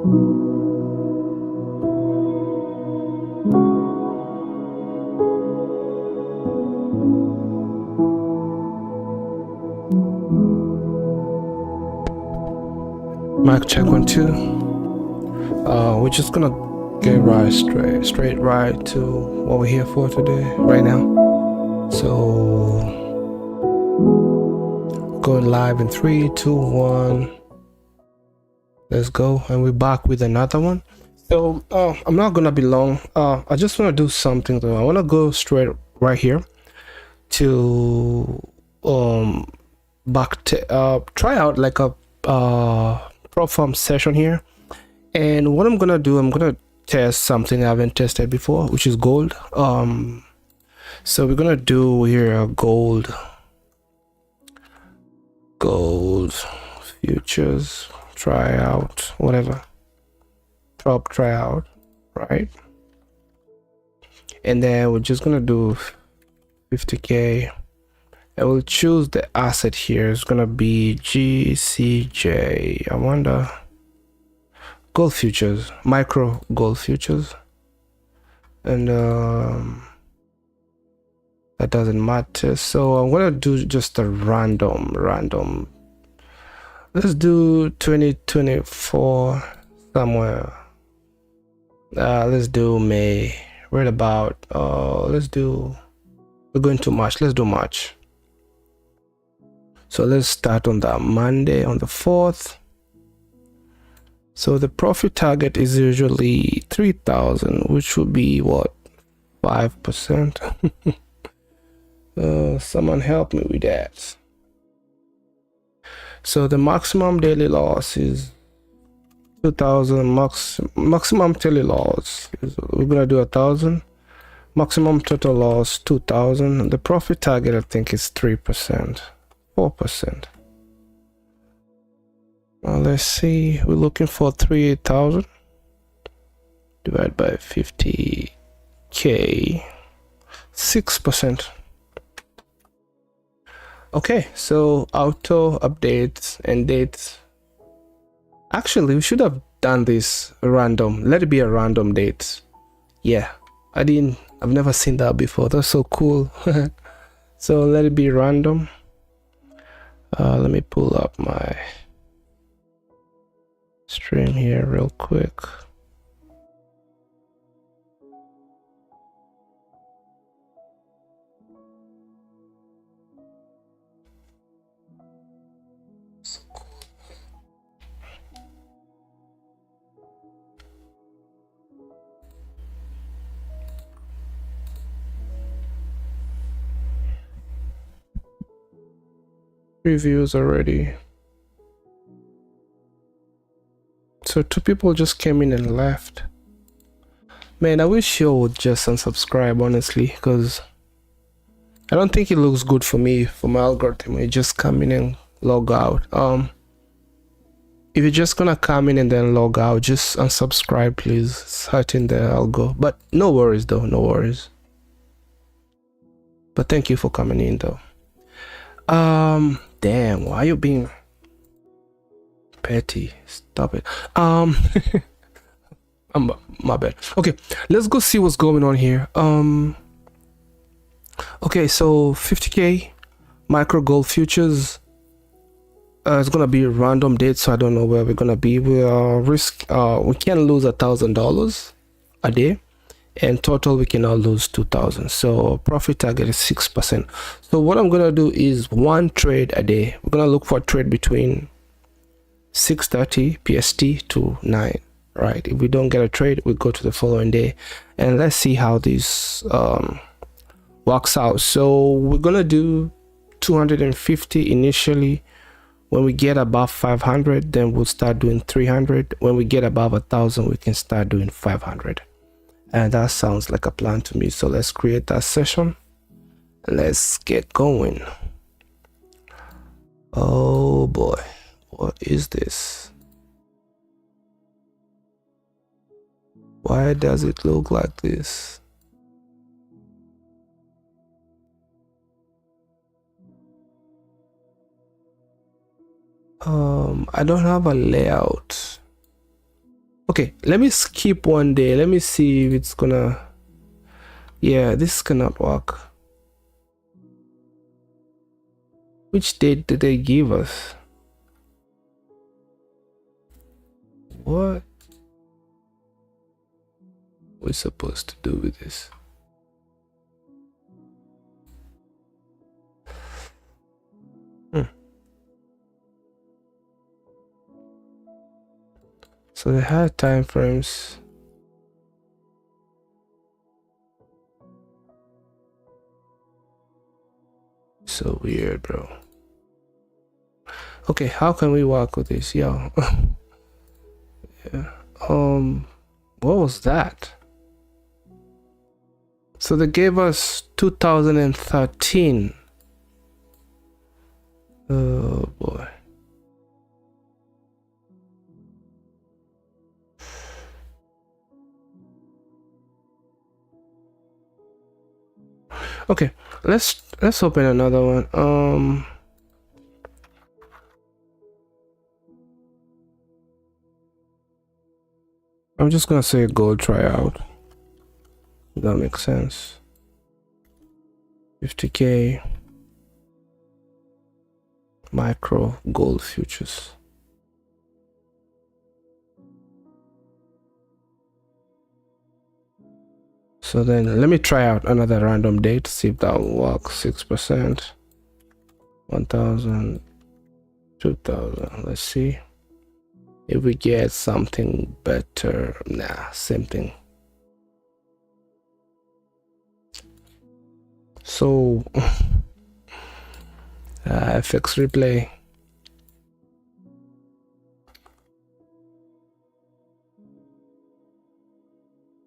Mic check 1 2. We're just gonna get right straight right to what we're here for today, right now. So going live in 3 2 1. Let's go, and we're back with another one. So I'm not gonna be long. I just want to do something though. I want to go straight right here to try out like a prop farm session here. And what I'm gonna do, I'm gonna test something I haven't tested before, which is gold. So we're gonna do here gold futures tryout, whatever, prop tryout, right? And then we're just gonna do 50k, and we'll choose the asset here. It's gonna be GCJ. I wonder, gold futures, micro gold futures, and that doesn't matter. So I'm gonna do just a random. Let's do 2024 somewhere. Let's do May, right about we're going to March. Let's do March. So let's start on that Monday, on the 4th. So the profit target is usually 3,000, which would be what, 5%. Someone help me with that. So the maximum daily loss is 2,000. Maximum daily loss is, we're gonna do 1,000. Maximum total loss 2,000. The profit target I think is 3%, 4%. Well, let's see. We're looking for 3,000 divided by 50k, 6%. Okay, so auto updates and dates. Actually, we should have done this random. Let it be a random date. Yeah, I've never seen that before. That's so cool. So let it be random. Let me pull up my stream here real quick. Reviews already. So 2 people just came in and left. Man, I wish you would just unsubscribe, honestly, because I don't think it looks good for me, for my algorithm. You just come in and log out. If you're just gonna come in and then log out, just unsubscribe, please. It's hurting the algo. But no worries though, no worries. But thank you for coming in though. Damn, why are you being petty? Stop it. My bad. Okay, let's go see what's going on here. Okay, so 50k micro gold futures. It's gonna be a random date, so I don't know where we're gonna be. We can lose $1,000 a day, and total we cannot lose 2,000. So profit target is 6%. So what I'm gonna do is 1 trade a day. We're gonna look for a trade between 6:30 PST to 9. Right, if we don't get a trade, we go to the following day, and let's see how this works out. So we're gonna do 250 initially. When we get above 500, then we'll start doing 300. When we get above 1,000, we can start doing 500, and that sounds like a plan to me. So let's create that session. Let's get going. Oh boy, what is this? Why does it look like this? I don't have a layout. Okay, let me skip one day. Let me see if it's gonna, yeah, this cannot work. Which date did they give us? What we're supposed to do with this? So they had time frames. So weird, bro. Okay, how can we work with this? Yeah. Yeah. What was that? So they gave us 2013. Oh boy. Okay, let's open another one. I'm just gonna say gold tryout. That makes sense. 50k micro gold futures. So then let me try out another random date, see if that will work. 6%, 1000, 2000. Let's see if we get something better. Nah, same thing. So FX replay.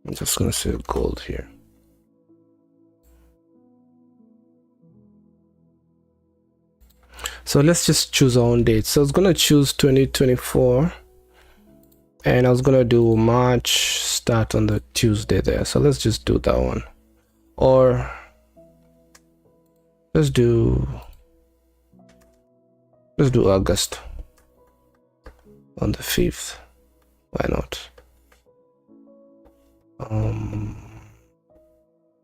I'm just gonna say gold here. So let's just choose our own date. So I was gonna choose 2024, and I was gonna do March start on the Tuesday there. So let's just do that one, or let's do August on the 5th. Why not?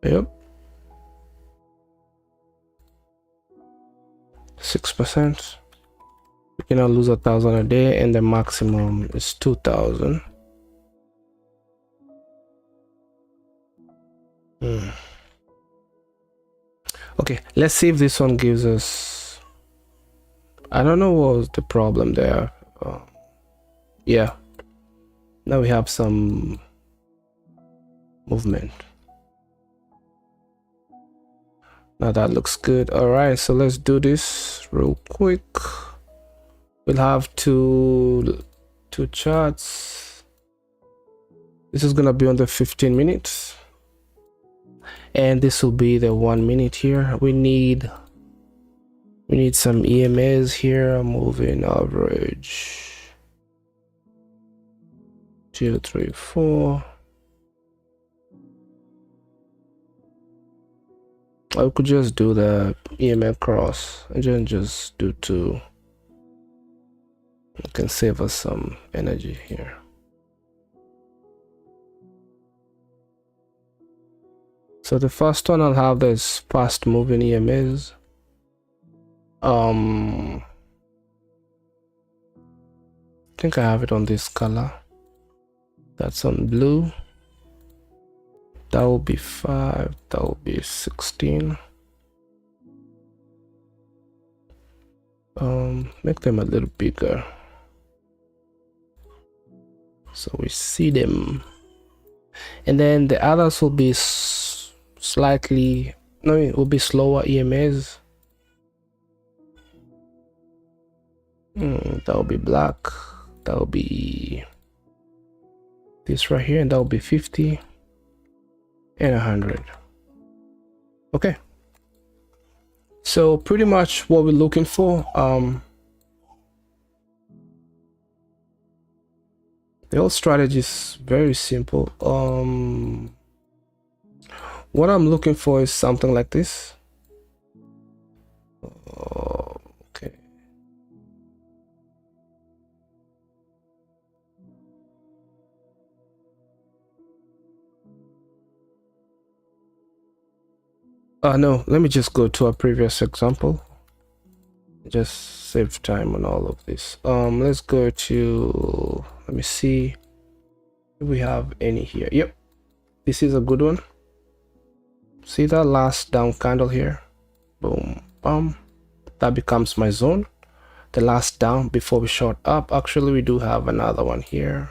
Yep. 6%. You cannot lose 1,000 a day, and the maximum is 2,000. Okay, let's see if this one gives us. I don't know what was the problem there. Yeah, now we have some movement. Now that looks good. All right, so let's do this real quick. We'll have two charts. This is gonna be on the 15 minutes, and this will be the 1 minute here. We need some EMAs here. Moving average 2, 3, 4. I could just do the EMA cross and then just do 2. It can save us some energy here. So the first one I'll have this fast moving EMAs. I think I have it on this color. That's on blue. That will be 5. That will be 16. Make them a little bigger so we see them. And then the others will be slightly, no, it will be slower EMAs. That will be black. That will be this right here, and that will be 50 and 100. Okay, so pretty much what we're looking for. The whole strategy is very simple. What I'm looking for is something like this. Okay. No, let me just go to a previous example. Just save time on all of this. Let's go to, let me see if we have any here. Yep, this is a good one. See that last down candle here? Boom, that becomes my zone. The last down before we short up. Actually, we do have another one here.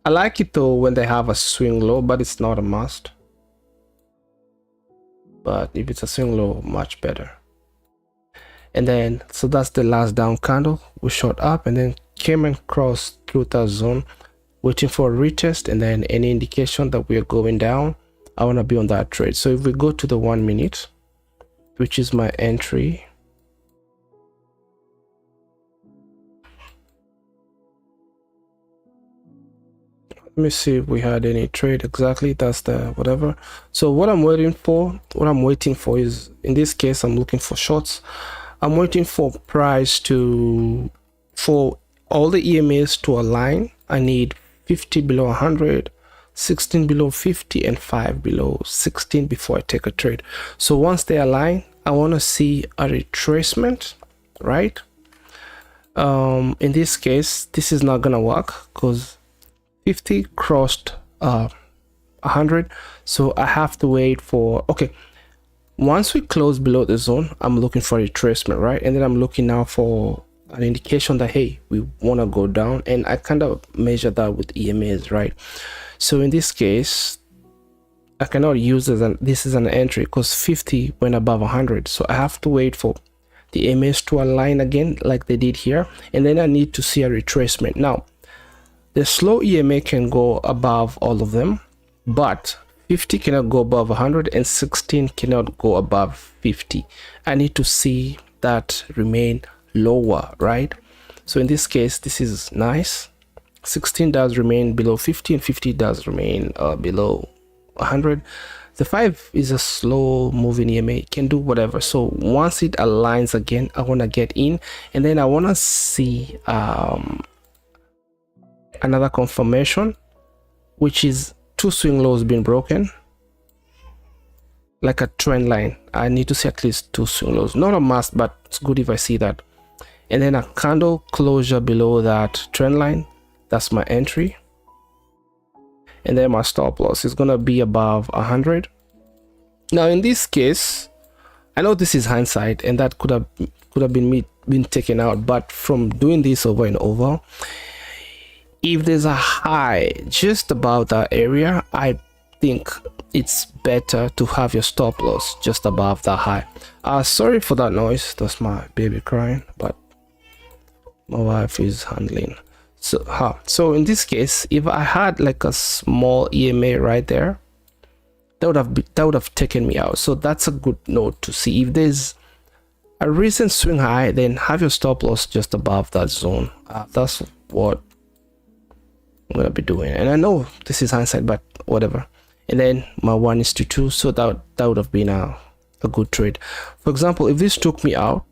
I like it though when they have a swing low, but it's not a must. But if it's a swing low, much better. And then, so that's the last down candle. We short up and then came and crossed through that zone, waiting for a retest, and then any indication that we are going down, I want to be on that trade. So if we go to the 1 minute, which is my entry, let me see if we had any trade. Exactly, that's the whatever. So what I'm waiting for is, in this case, I'm looking for shorts. I'm waiting for price for all the EMAs to align. I need 50 below 100, 16 below 50, and 5 below 16 before I take a trade. So once they align, I want to see a retracement, right? In this case, this is not gonna work because 50 crossed 100, so I have to wait for, okay, once we close below the zone, I'm looking for a retracement, right? And then I'm looking now for an indication that, hey, we want to go down, and I kind of measure that with EMAs, right? So in this case, I cannot use this as an entry because 50 went above 100, so I have to wait for the EMAs to align again like they did here, and then I need to see a retracement. Now the slow EMA can go above all of them, but 50 cannot go above 100 and 16 cannot go above 50. I need to see that remain lower, right? So in this case, this is nice. 16 does remain below 50 and 50 does remain below 100. The 5 is a slow moving EMA, it can do whatever. So once it aligns again, I want to get in, and then I want to see another confirmation, which is 2 swing lows being broken, like a trend line. I need to see at least 2 swing lows, not a must, but it's good if I see that. And then a candle closure below that trend line, that's my entry. And then my stop loss is gonna be above 100. Now in this case, I know this is hindsight and that could have been taken out, but from doing this over and over, if there's a high just about that area, I think it's better to have your stop loss just above that high. Sorry for that noise, that's my baby crying, but my wife is handling. So in this case, if I had like a small EMA right there, that would have taken me out. So that's a good note to see. If there's a recent swing high, then have your stop loss just above that zone. That's what I'm gonna be doing. And I know this is hindsight, but whatever. And then my 1:2, so that would have been a good trade. For example, if this took me out,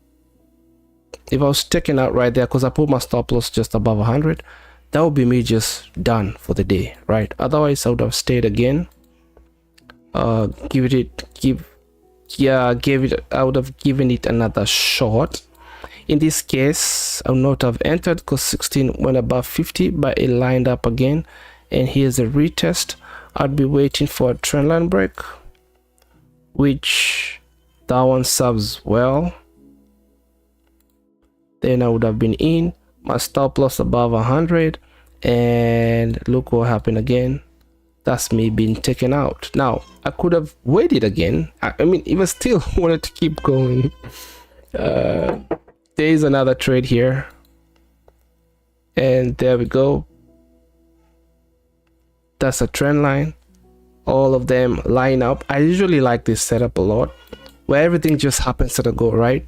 if I was taken out right there because I put my stop loss just above 100, that would be me just done for the day, right? Otherwise I would have stayed again, I would have given it another shot. In this case, I would not have entered because 16 went above 50, but it lined up again, and here's a retest. I'd be waiting for a trendline break, which that one serves well. Then I would have been in, my stop loss above 100, and look what happened again. That's me being taken out. Now I could have waited again. I mean, if I still wanted to keep going, there is another trade here, and there we go. That's a trend line. All of them line up. I usually like this setup a lot, where everything just happens to go right.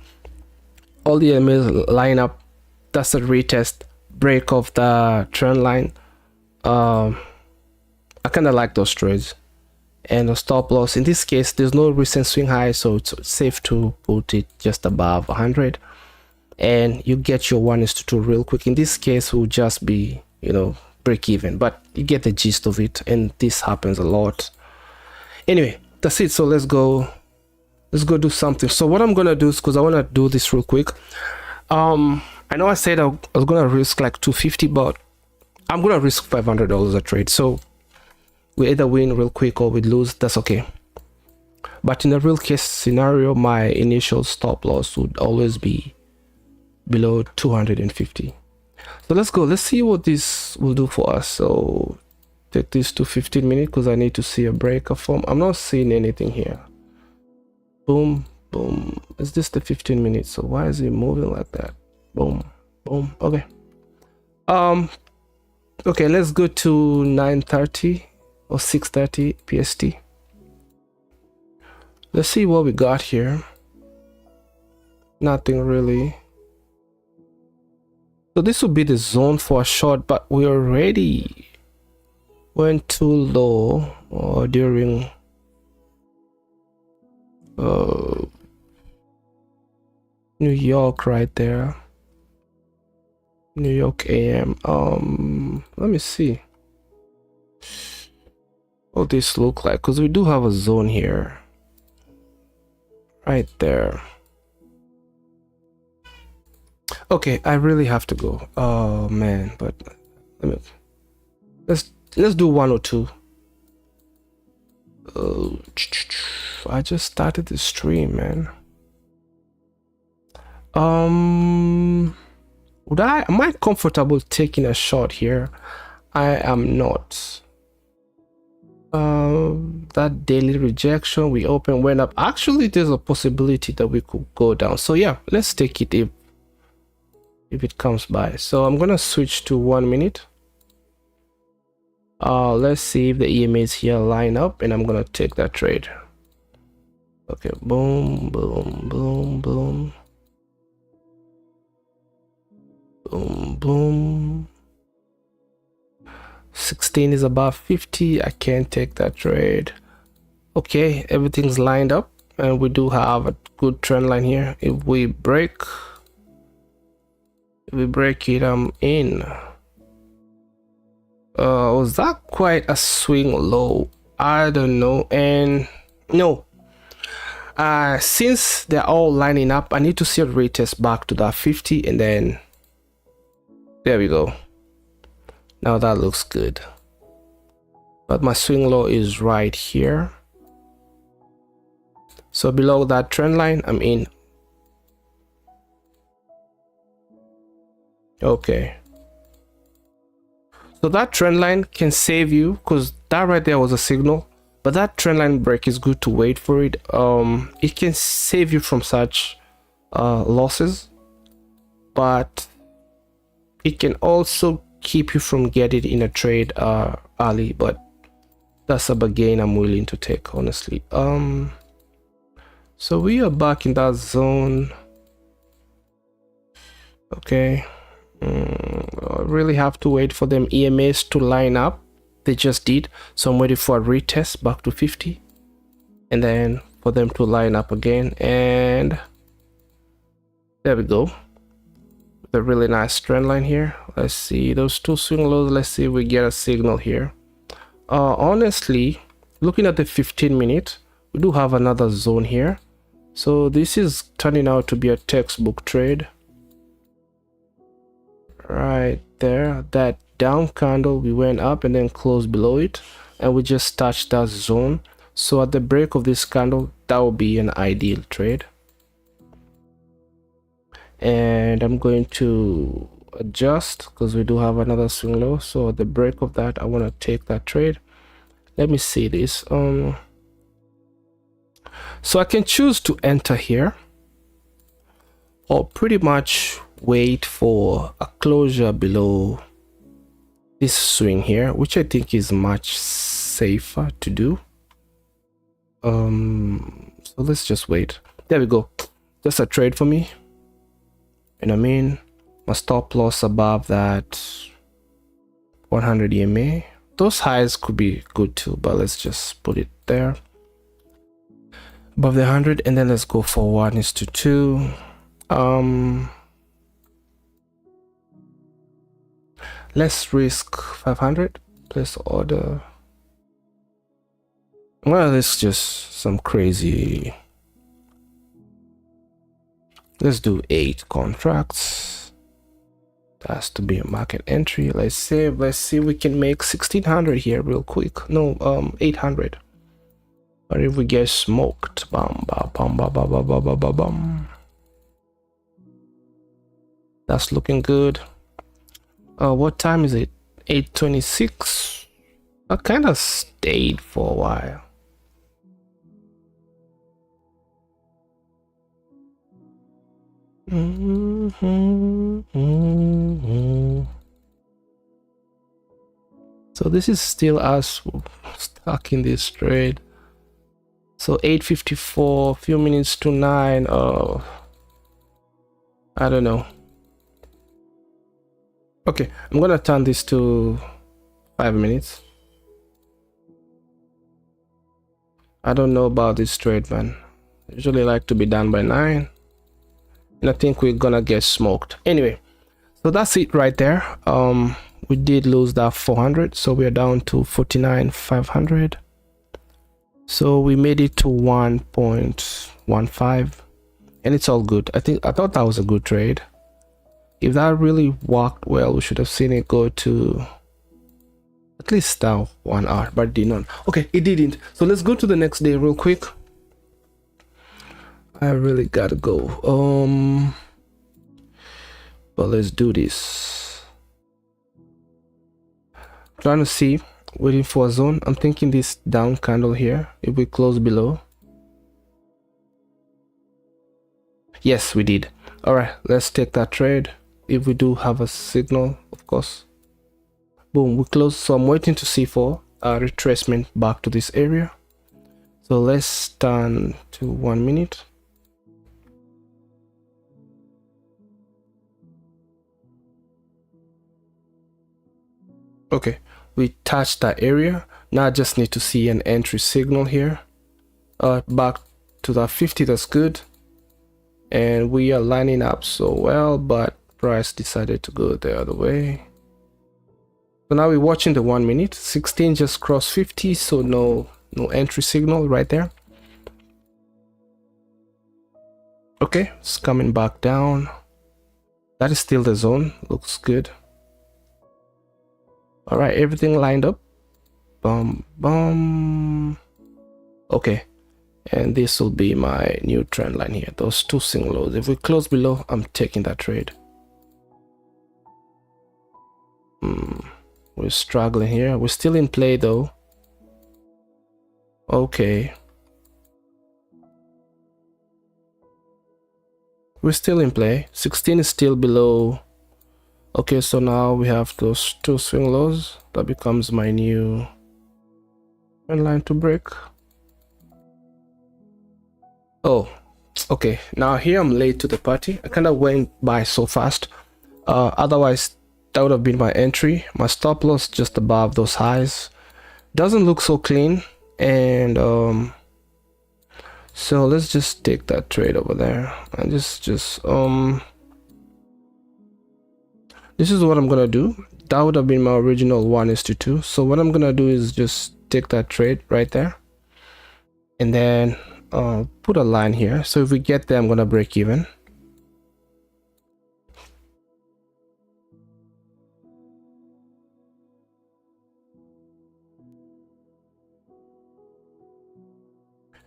All the elements line up. That's a retest, break of the trend line. I kind of like those trades. And a stop loss, in this case, there's no recent swing high, so it's safe to put it just above 100, and you get your 1:2 real quick. In this case, will just be, you know, break even, but you get the gist of it, and this happens a lot. Anyway, that's it. So let's go do something. So what I'm gonna do is, because I want to do this real quick, I know I said I was gonna risk like 250, but I'm gonna risk $500 a trade. So we either win real quick or we lose, that's okay. But in a real case scenario, my initial stop loss would always be below 250. So let's see what this will do for us. So take this to 15 minutes because I need to see a breaker form. I'm not seeing anything here. Boom, boom. Is this the 15 minutes? So why is it moving like that? Boom, boom. Okay. Okay, let's go to 9:30 or 6:30 PST. Let's see what we got here. Nothing really. So this would be the zone for a short, but we already went too low during New York right there. New York AM. Let me see what this look like, because we do have a zone here right there. Okay, I really have to go. Oh man, but let's do 102. I just started the stream, man. Am I comfortable taking a shot here? I am not. That daily rejection, we open, went up. Actually, there's a possibility that we could go down. So yeah, let's take it if it comes by. So I'm gonna switch to 1 minute. Let's see if the EMAs here line up, and I'm gonna take that trade. Okay, boom, boom, boom, boom, boom, boom. 16 is above 50. I can't take that trade. Okay, everything's lined up, and we do have a good trend line here. If we break it, I'm in. Was that quite a swing low? I don't know. And no, since they're all lining up, I need to see a retest back to that 50, and then there we go. Now that looks good, but my swing low is right here. So below that trend line, I'm in. Okay, so that trend line can save you, because that right there was a signal, but that trend line break is good to wait for it. It can save you from such losses, but it can also keep you from getting in a trade early, but that's a gain I'm willing to take, honestly. So we are back in that zone. Okay. I really have to wait for them EMAs to line up. They just did, so I'm waiting for a retest back to 50, and then for them to line up again, and there we go. The really nice trend line here. Let's see those two swing lows. Let's see if we get a signal here. Honestly, looking at the 15 minute, we do have another zone here. So this is turning out to be a textbook trade right there. That down candle, we went up and then closed below it, and we just touched that zone. So at the break of this candle, that will be an ideal trade. And I'm going to adjust because we do have another swing low. So at the break of that, I want to take that trade. Let me see this. So I can choose to enter here, or pretty much wait for a closure below this swing here, which I think is much safer to do. So let's just wait. There we go. That's a trade for me. And I mean, my stop loss above that 100 EMA. Those highs could be good too, but let's just put it there above the 100, and then let's go for 1:2. Let's risk 500. Place order. Well, it's just some crazy. Let's do 8 contracts. That has to be a market entry. Let's see if we can make 1600 here real quick. No, 800. Or if we get smoked. Bum, bum, bum, bum, bum, bum, bum, bum, bum. That's looking good. What time is it? 8:26. I kind of stayed for a while. So this is still us stuck in this trade. So 8:54, few minutes to 9. I don't know. Okay, I'm gonna turn this to 5 minutes. I don't know about this trade, man. I usually like to be done by 9. And I think we're gonna get smoked. Anyway, so that's it right there. We did lose that 400, so we're down to 49,500. So we made it to 1.15, and it's all good. I thought that was a good trade. If that really worked well, we should have seen it go to at least now 1 hour, but it did not. Okay, it didn't. So let's go to the next day real quick. I really gotta go. But let's do this. Trying to see, waiting for a zone. I'm thinking this down candle here, if we close below. Yes, we did. All right, let's take that trade. If we do have a signal, of course. Boom, we close. So I'm waiting to see for a retracement back to this area. So let's turn to 1 minute. Okay, we touched that area. Now I just need to see an entry signal here. Back to that 50, that's good. And we are lining up so well, but price decided to go the other way. So now we're watching the 1 minute. 16 just crossed 50, so no entry signal right there. Okay, it's coming back down. That is still the zone. Looks good. All right, everything lined up. Okay, and this will be my new trend line here. Those 2 single lows. If we close below, I'm taking that trade. We're struggling here. We're still in play though. Okay, we're still in play. 16 is still below. Okay, so now we have those 2 swing lows. That becomes my new trend line to break. Oh, okay. Now here I'm late to the party. I kind of went by so fast. Otherwise, that would have been my entry. My stop loss just above those highs. Doesn't look so clean. And so let's just take that trade over there. And this is what I'm gonna do. That would have been my original 1:2. So what I'm gonna do is just take that trade right there, and then put a line here. So if we get there, I'm gonna break even.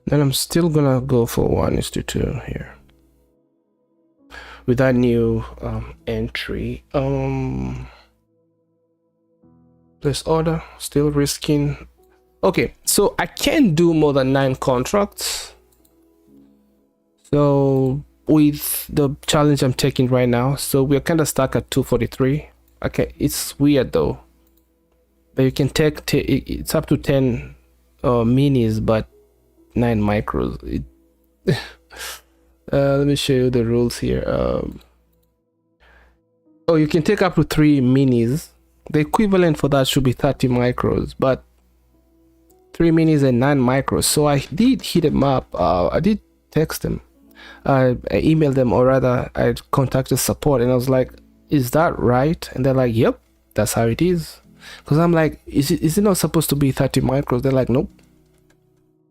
Then I'm still gonna go for 1:2 here with that new entry. Place order, still risking. Okay, so I can't do more than 9 contracts. So with the challenge I'm taking right now, so we're kind of stuck at 243. Okay, it's weird though, but you can take it's up to 10 minis, but 9 micros. Let me show you the rules here. Oh, you can take up to 3 minis. The equivalent for that should be 30 micros, but 3 minis and 9 micros. So I did hit them up. I did text them. I emailed them, or rather I contacted support, and I was like, is that right? And they're like, yep, that's how it is. Because I'm like, is it not supposed to be 30 micros? They're like, nope.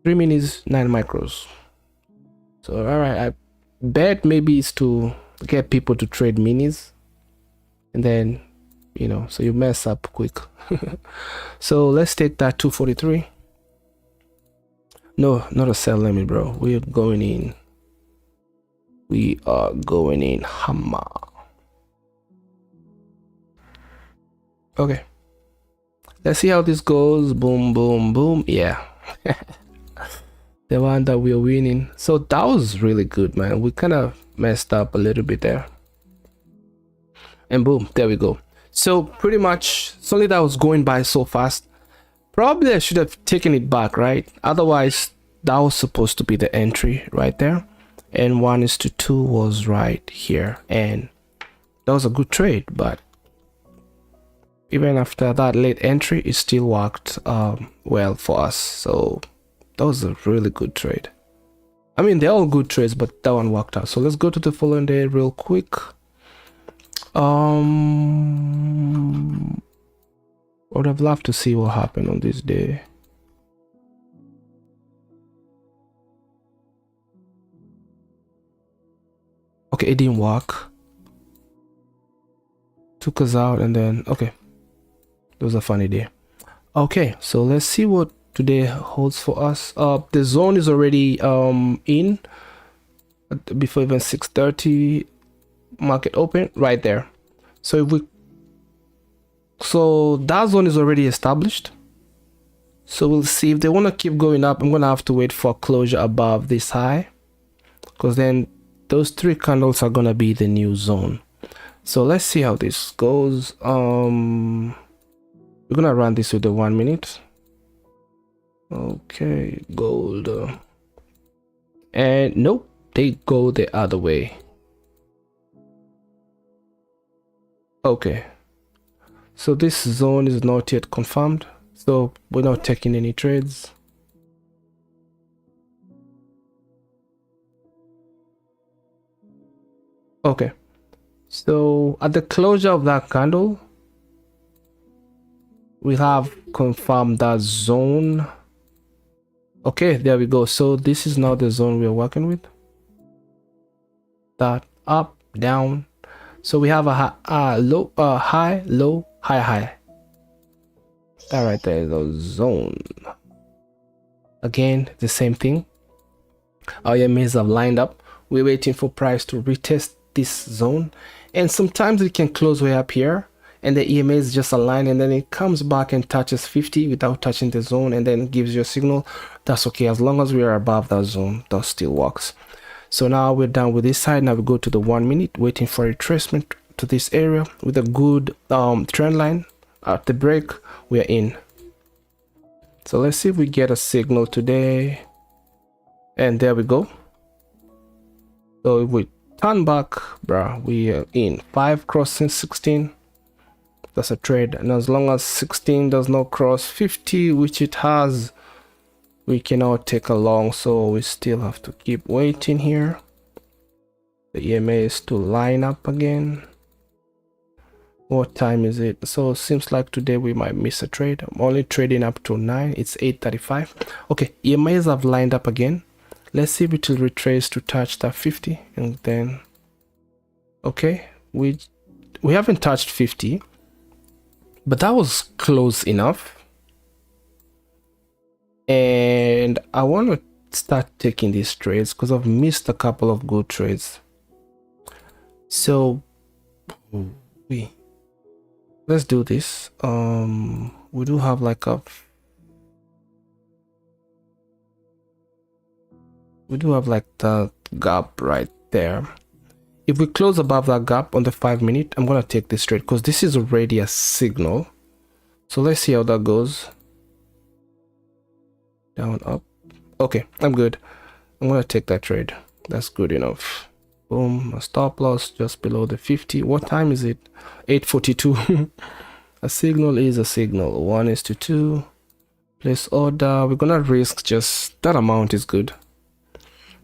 3 minis, 9 micros. So all right, I bet maybe it's to get people to trade minis, and then so you mess up quick. So let's take that 243. No, not a sell limit, bro. We are going in hammer. Okay, let's see how this goes. Boom, boom, boom. Yeah. The one that we're winning. So that was really good, man. We kind of messed up a little bit there, and boom, there we go. So pretty much something that was going by so fast. Probably I should have taken it back, right? Otherwise that was supposed to be the entry right there, and 1:2 was right here, and that was a good trade. But even after that late entry, it still worked well for us. So that was a really good trade. I mean, they're all good trades, but that one worked out. So let's go to the following day real quick. I would have loved to see what happened on this day. Okay, it didn't work. Took us out, and then okay, it was a funny day. Okay, so let's see what today holds for us. The zone is already in before even 6:30 market open right there. So that zone is already established. So we'll see if they want to keep going up. I'm gonna have to wait for closure above this high, because then those 3 candles are gonna be the new zone. So let's see how this goes. We're gonna run this with the 1 minute. Okay, gold, and nope, they go the other way. Okay, so this zone is not yet confirmed, so we're not taking any trades. Okay, so at the closure of that candle, we have confirmed that zone. Okay, there we go. So this is now the zone we're working with. That up, down. So we have a low, high, low, high, high. That right there is a zone. Again, the same thing. Our EMAs have lined up. We're waiting for price to retest this zone, and sometimes it can close way up here, and the EMA is just aligned, and then it comes back and touches 50 without touching the zone, and then gives you a signal. That's okay, as long as we are above that zone, that still works. So now we're done with this side. Now we go to the 1 minute, waiting for retracement to this area with a good trend line. At the break, we're in. So let's see if we get a signal today, and there we go. So if we turn back, bruh, we are in 5 crossing 16. That's a trade, and as long as 16 does not cross 50, which it has, we cannot take a long. So we still have to keep waiting here. The EMA is to line up again. What time is it? So it seems like today we might miss a trade. I'm only trading up to 9. It's 8:35. Okay, EMAs have lined up again. Let's see if it will retrace to touch that 50, and then okay, we haven't touched 50, but that was close enough. And I want to start taking these trades because I've missed a couple of good trades. So let's do this. We do have like that gap right there. If we close above that gap on the 5 minute, I'm gonna take this trade because this is already a signal. So let's see how that goes. Down, up. Okay, I'm good. I'm gonna take that trade. That's good enough. Boom, a stop loss just below the 50. What time is it? 8:42. A signal is a signal. 1:2. Place order. We're gonna risk just that amount is good.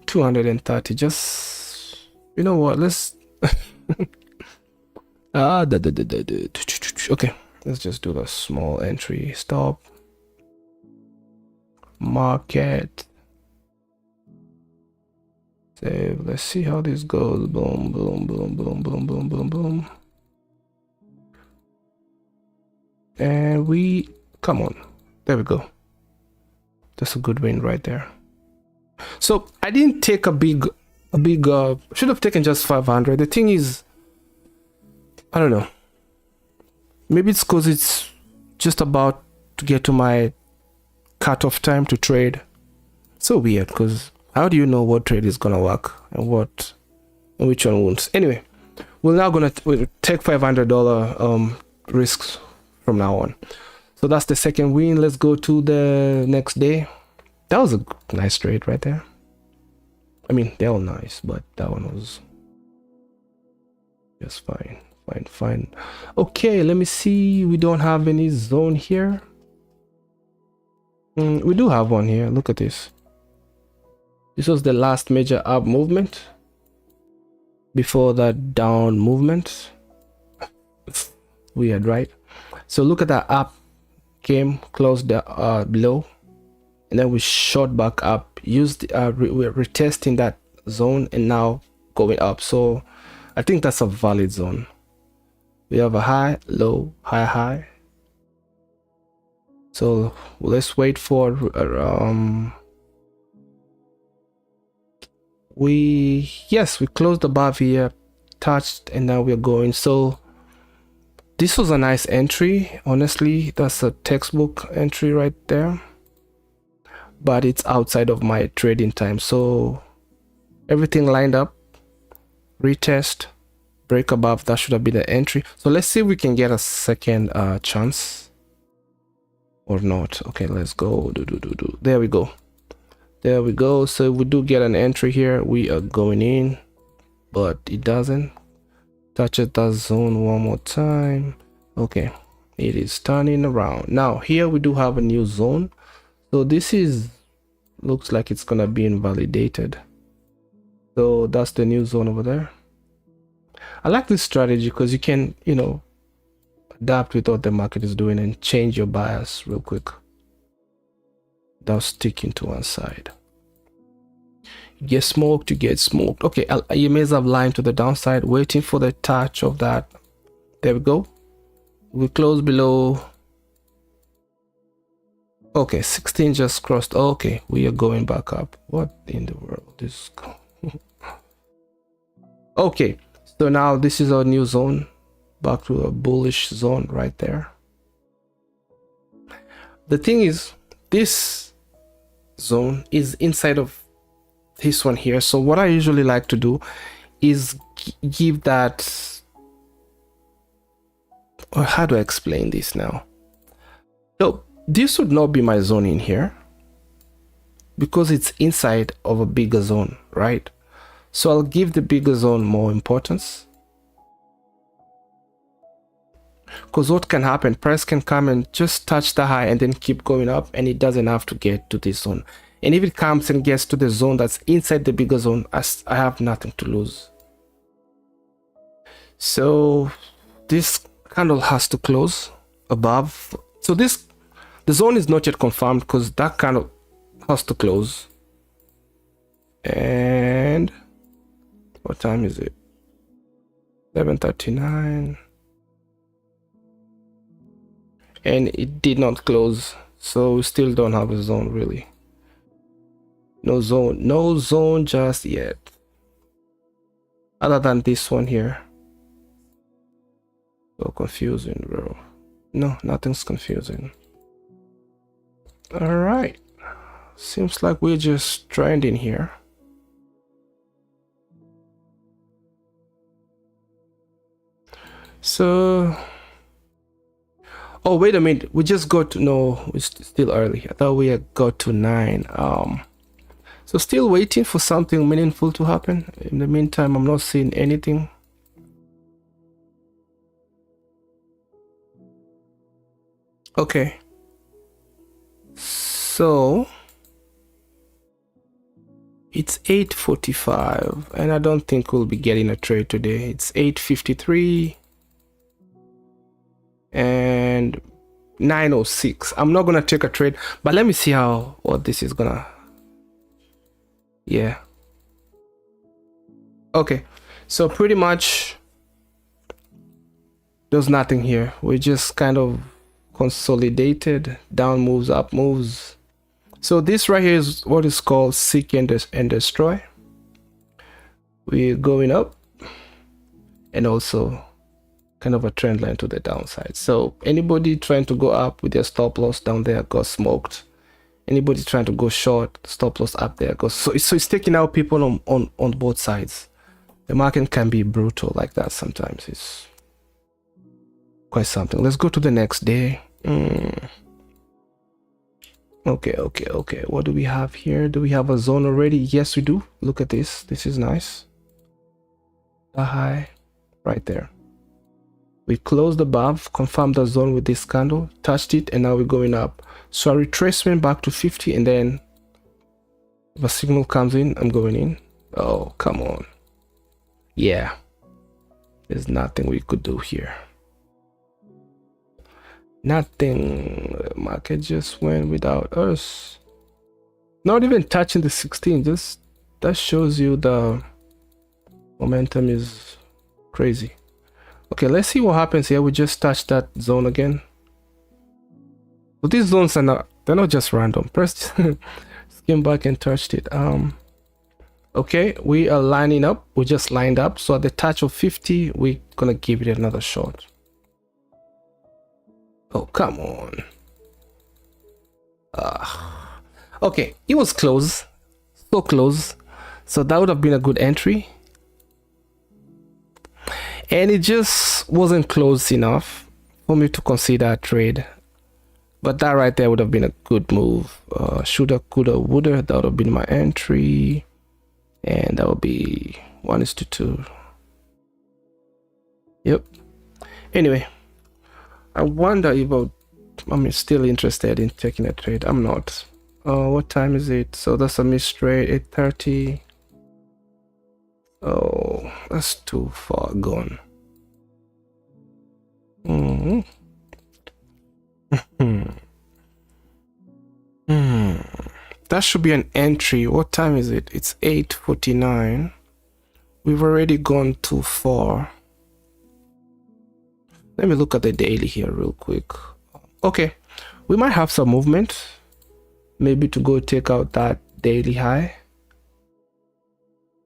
230. Just, you know what? Let's okay. Let's just do the small entry. Stop. market. Save. Let's see how this goes. Boom, boom, boom, boom, boom, boom, boom, boom. And we, come on, there we go. That's a good win right there. So I didn't take a big should have taken just 500. The thing is, I don't know, maybe it's because it's just about to get to my cutoff time to trade. So weird, because how do you know what trade is gonna work and which one won't? Anyway, we're now gonna take $500 risks from now on. So that's the second win. Let's go to the next day. That was a nice trade right there. I mean, they're all nice, but that one was just fine. Okay, let me see. We don't have any zone here. We do have one here. Look at this. This was the last major up movement before that down movement. Weird, right? So look at that up, came, closed below, and then we shot back up, used we're retesting that zone and now going up. So I think that's a valid zone. We have a high, low, high, high. So let's wait for we closed above here, touched, and now we're going. So this was a nice entry. Honestly, that's a textbook entry right there, but it's outside of my trading time. So everything lined up, retest, break above, that should have been the entry. So let's see if we can get a second chance or not. Okay, let's go. There we go. So we do get an entry here. We are going in, but it doesn't touch it, that zone one more time. Okay, it is turning around. Now here we do have a new zone. So this is, looks like it's gonna be invalidated. So that's the new zone over there. I like this strategy because you can, you know, adapt with what the market is doing and change your bias real quick without sticking to one side. You get smoked, you get smoked. Okay, you may have lined to the downside, waiting for the touch of that. There we go. We close below. Okay, 16 just crossed. Okay, we are going back up. What in the world is okay, so now this is our new zone, back to a bullish zone right there. The thing is, this zone is inside of this one here. So what I usually like to do is give that, or how do I explain this now? So this would not be my zone in here because it's inside of a bigger zone, right? So I'll give the bigger zone more importance, because what can happen, price can come and just touch the high and then keep going up, and it doesn't have to get to this zone. And if it comes and gets to the zone that's inside the bigger zone, I have nothing to lose. So this candle has to close above. So the zone is not yet confirmed because that candle has to close. And what time is it? 11:39. And it did not close, so we still don't have a zone really. No zone just yet, other than this one here. So confusing, bro. No, nothing's confusing. All right, seems like we're just trending here. So, oh wait a minute, we just got to, no, it's still early. I thought we had got to 9. So still waiting for something meaningful to happen. In the meantime, I'm not seeing anything. Okay, so it's 8:45 and I don't think we'll be getting a trade today. It's 8:53 and 906. I'm not gonna take a trade, but let me see how what this is gonna. Yeah. Okay, so pretty much there's nothing here. We just kind of consolidated, down moves, up moves. So this right here is what is called seek and destroy. We're going up and also kind of a trend line to the downside. So anybody trying to go up with their stop loss down there got smoked. Anybody trying to go short, stop loss up there goes. So it's taking out people on both sides. The market can be brutal like that sometimes. It's quite something. Let's go to the next day. Okay. What do we have here? Do we have a zone already? Yes, we do. Look at this. This is nice. The high right there. We closed above, confirmed the zone with this candle, touched it, and now we're going up. So a retracement back to 50, and then if a signal comes in, I'm going in. Oh, come on. Yeah. There's nothing we could do here. Nothing. The market just went without us. Not even touching the 16. Just that shows you the momentum is crazy. Okay, let's see what happens here. We just touched that zone again. So these zones are they're not just random. Press skim back and touched it. Okay, we are lining up. We just lined up. So at the touch of 50, we're gonna give it another shot. Oh, come on. Okay, it was close. So close. So that would have been a good entry. And it just wasn't close enough for me to consider a trade. But that right there would have been a good move. Shoulda, coulda, woulda. That would have been my entry. And that would be 1:2. Yep. Anyway, I wonder if I'm still interested in taking a trade. I'm not. What time is it? So that's a missed trade. 8:30. Oh, that's too far gone. That should be an entry. What time is it? It's 8:49. We've already gone too far. Let me look at the daily here real quick. Okay, we might have some movement. Maybe to go take out that daily high,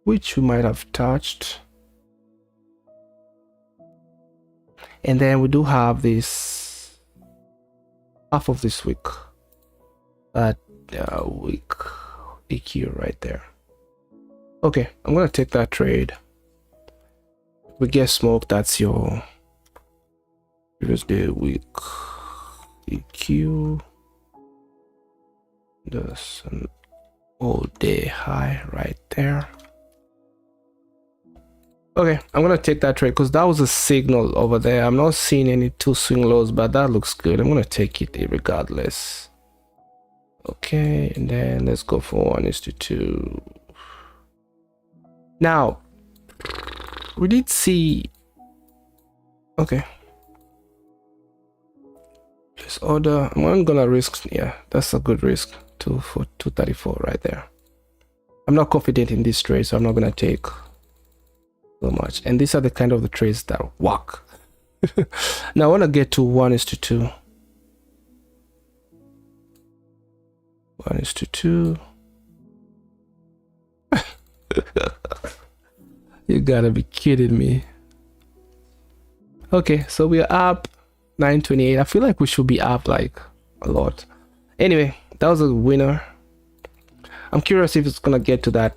which we might have touched. And then we do have this half of this week. That week EQ right there. Okay, I'm gonna take that trade. We get smoked. That's your previous day week EQ. That's an all-day high right there. Okay, I'm gonna take that trade because that was a signal over there. I'm not seeing any two swing lows, but that looks good. I'm gonna take it regardless. Okay, and then let's go for 1:2. Now we did see. Okay, this order. I'm gonna risk. Yeah, that's a good risk. 234 right there. I'm not confident in this trade, so I'm not gonna take so much. And these are the kind of the trades that work. Now I want to get to 1:2. 1:2. You gotta be kidding me. Okay, so we are up 928. I feel like we should be up like a lot. Anyway, that was a winner. I'm curious if it's gonna get to that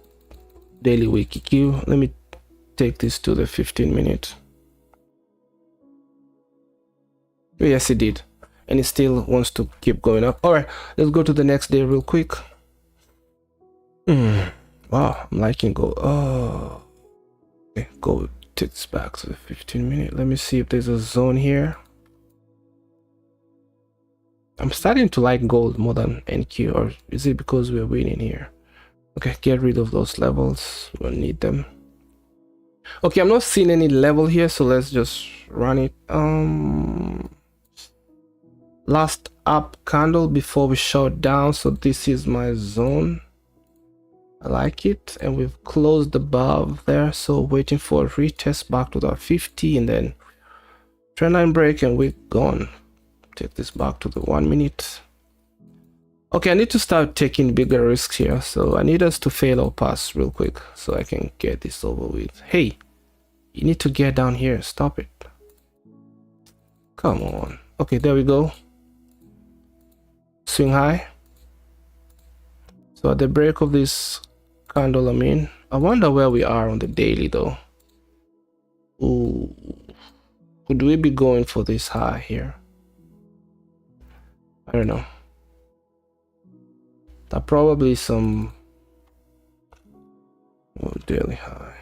daily week EQ. Let me take this to the 15-minute. Yes, it did. And it still wants to keep going up. All right, let's go to the next day real quick. Wow, I'm liking gold. Oh, okay, gold ticks back to the 15-minute. Let me see if there's a zone here. I'm starting to like gold more than NQ, or is it because we're winning here? Okay, get rid of those levels. We'll need them. Okay, I'm not seeing any level here, so let's just run it. last up candle before we shut down. So this is my zone. I like it, and we've closed above there, so waiting for a retest back to the 50 and then trendline break, and we're gone. Take this back to the 1 minute. Okay, I need to start taking bigger risks here, so I need us to fail or pass real quick so I can get this over with. Hey, you need to get down here. Stop it. Come on. Okay, there we go. Swing high. So at the break of this candle, I wonder where we are on the daily though. Ooh, could we be going for this high here? I don't know. That probably some daily high.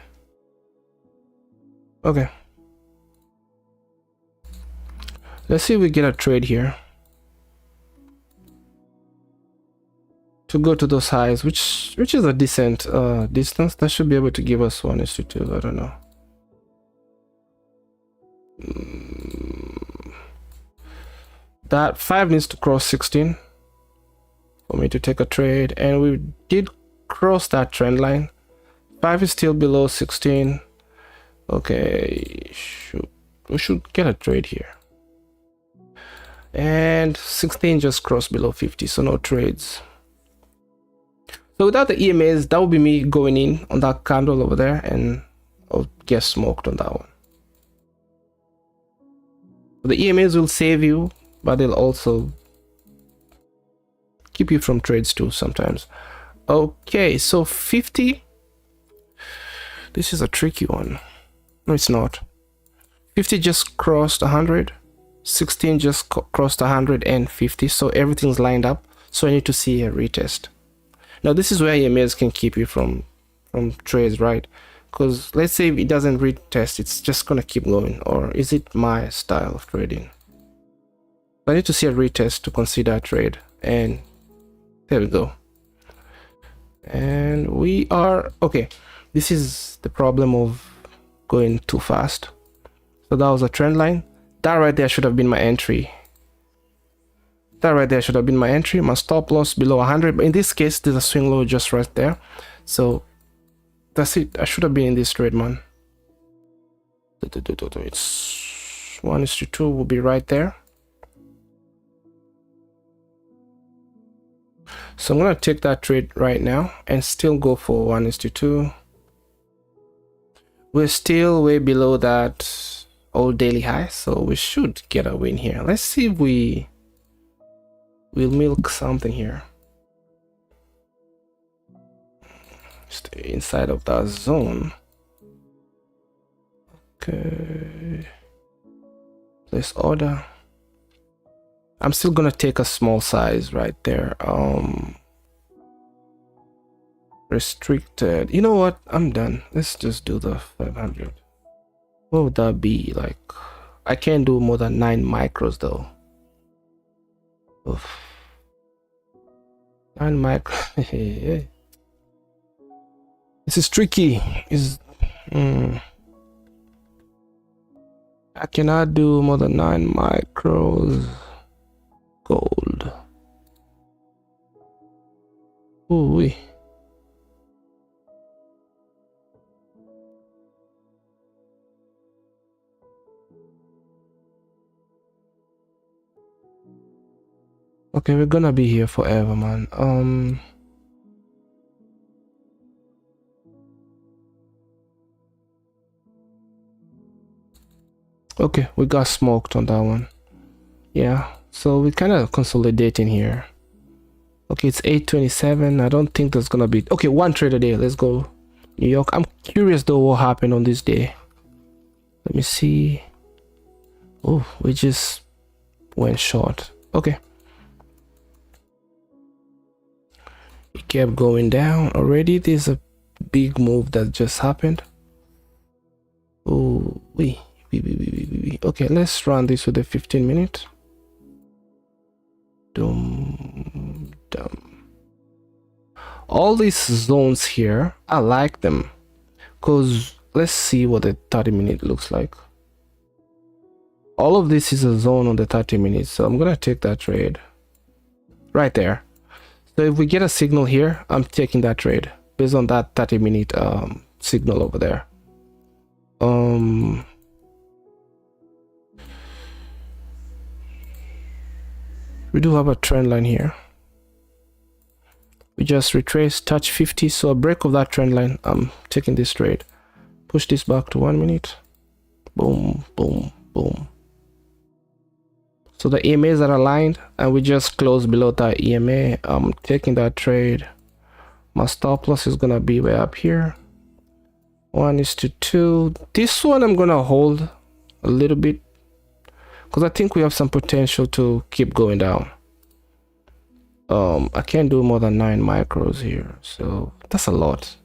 Okay, let's see if we get a trade here to go to those highs, which is a decent distance. That should be able to give us 1:2. I don't know. That 5 needs to cross 16 for me to take a trade, and we did cross that trend line. 5 is still below 16. Okay, we should get a trade here. And 16 just crossed below 50, so no trades. So without the EMAs, that would be me going in on that candle over there, and I'll get smoked on that one. The EMAs will save you, but they'll also keep you from trades too sometimes. Okay, so 50. This is a tricky one. No, it's not. 50 just crossed 100. 16 just crossed 150. So everything's lined up. So I need to see a retest. Now this is where EMAs can keep you from trades, right? Because let's say if it doesn't retest, it's just gonna keep going. Or is it my style of trading? I need to see a retest to consider a trade, and there we go. And we are okay. This is the problem of going too fast. So that was a trend line. That right there should have been my entry. That right there should have been my entry. My stop loss below 100, but in this case there's a swing low just right there. So that's it. I should have been in this trade, man. It's 1:2 will be right there. So I'm gonna take that trade right now and still go for 1:2. We're still way below that old daily high, so we should get a win here. Let's see if we'll milk something here. Stay inside of that zone. Okay. Place order. I'm still gonna take a small size right there. Restricted. You know what? I'm done. Let's just do the 500. What would that be like? I can't do more than 9 micros though. Oof. 9 micros. This is tricky. I cannot do more than 9 micros. Gold. Ooh. Okay, we're gonna be here forever, man. Okay, we got smoked on that one. Yeah, so we're kind of consolidating here. Okay, it's 8:27. I don't think there's gonna be okay. One trade a day. Let's go, New York. I'm curious though what happened on this day. Let me see. Oh, we just went short. Okay. It kept going down already. There's a big move that just happened. Oh, okay, let's run this with a 15 minute. Dum. All these zones here, I like them, because let's see what the 30 minute looks like. all of this is a zone on the 30 minutes, so I'm gonna take that trade right there. So if we get a signal here, I'm taking that trade based on that 30-minute signal over there. We do have a trend line here. We just retrace, touch 50, so a break of that trend line, I'm taking this trade. Push this back to 1 minute. Boom, boom, boom. So the EMAs are aligned and we just close below that EMA. I'm taking that trade. My stop loss is gonna be way up here. 1:2. This one I'm gonna hold a little bit because I think we have some potential to keep going down. I can't do more than 9 micros here, so that's a lot.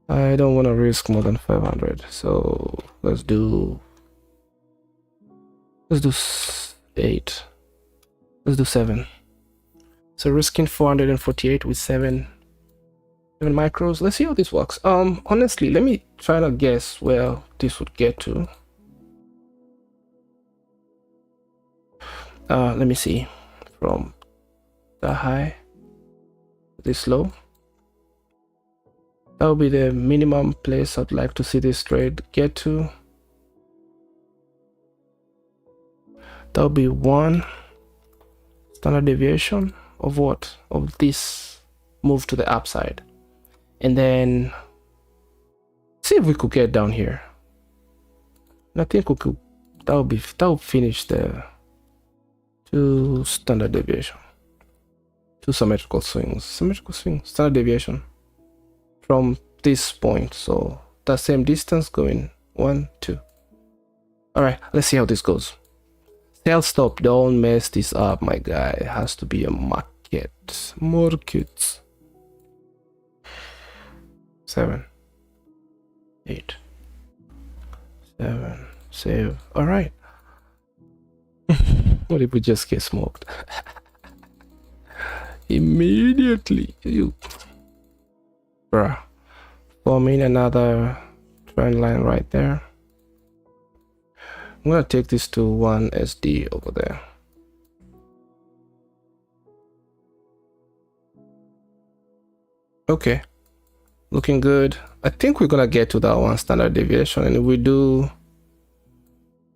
I don't want to risk more than 500, so let's do 8. Let's do 7. So risking 448 with 7 micros. Let's see how this works. Honestly, let me try to guess where this would get to. Let me see. From the high, this low. That would be the minimum place I'd like to see this trade get to. That would be 1 standard deviation of what? Of this move to the upside. And then see if we could get down here. And I think we could. That would finish the 2 standard deviation. 2 symmetrical swings. Symmetrical swing, standard deviation from this point. So that same distance going 1, 2. All right, let's see how this goes. Sell stop, don't mess this up, my guy. It has to be a market. Markets. 7, 8, 7, save. All right. What if we just get smoked? Immediately, you, bruh. Forming another trend line right there. I'm gonna take this to 1 SD over there. Okay, looking good. I think we're gonna get to that 1 standard deviation, and if we do,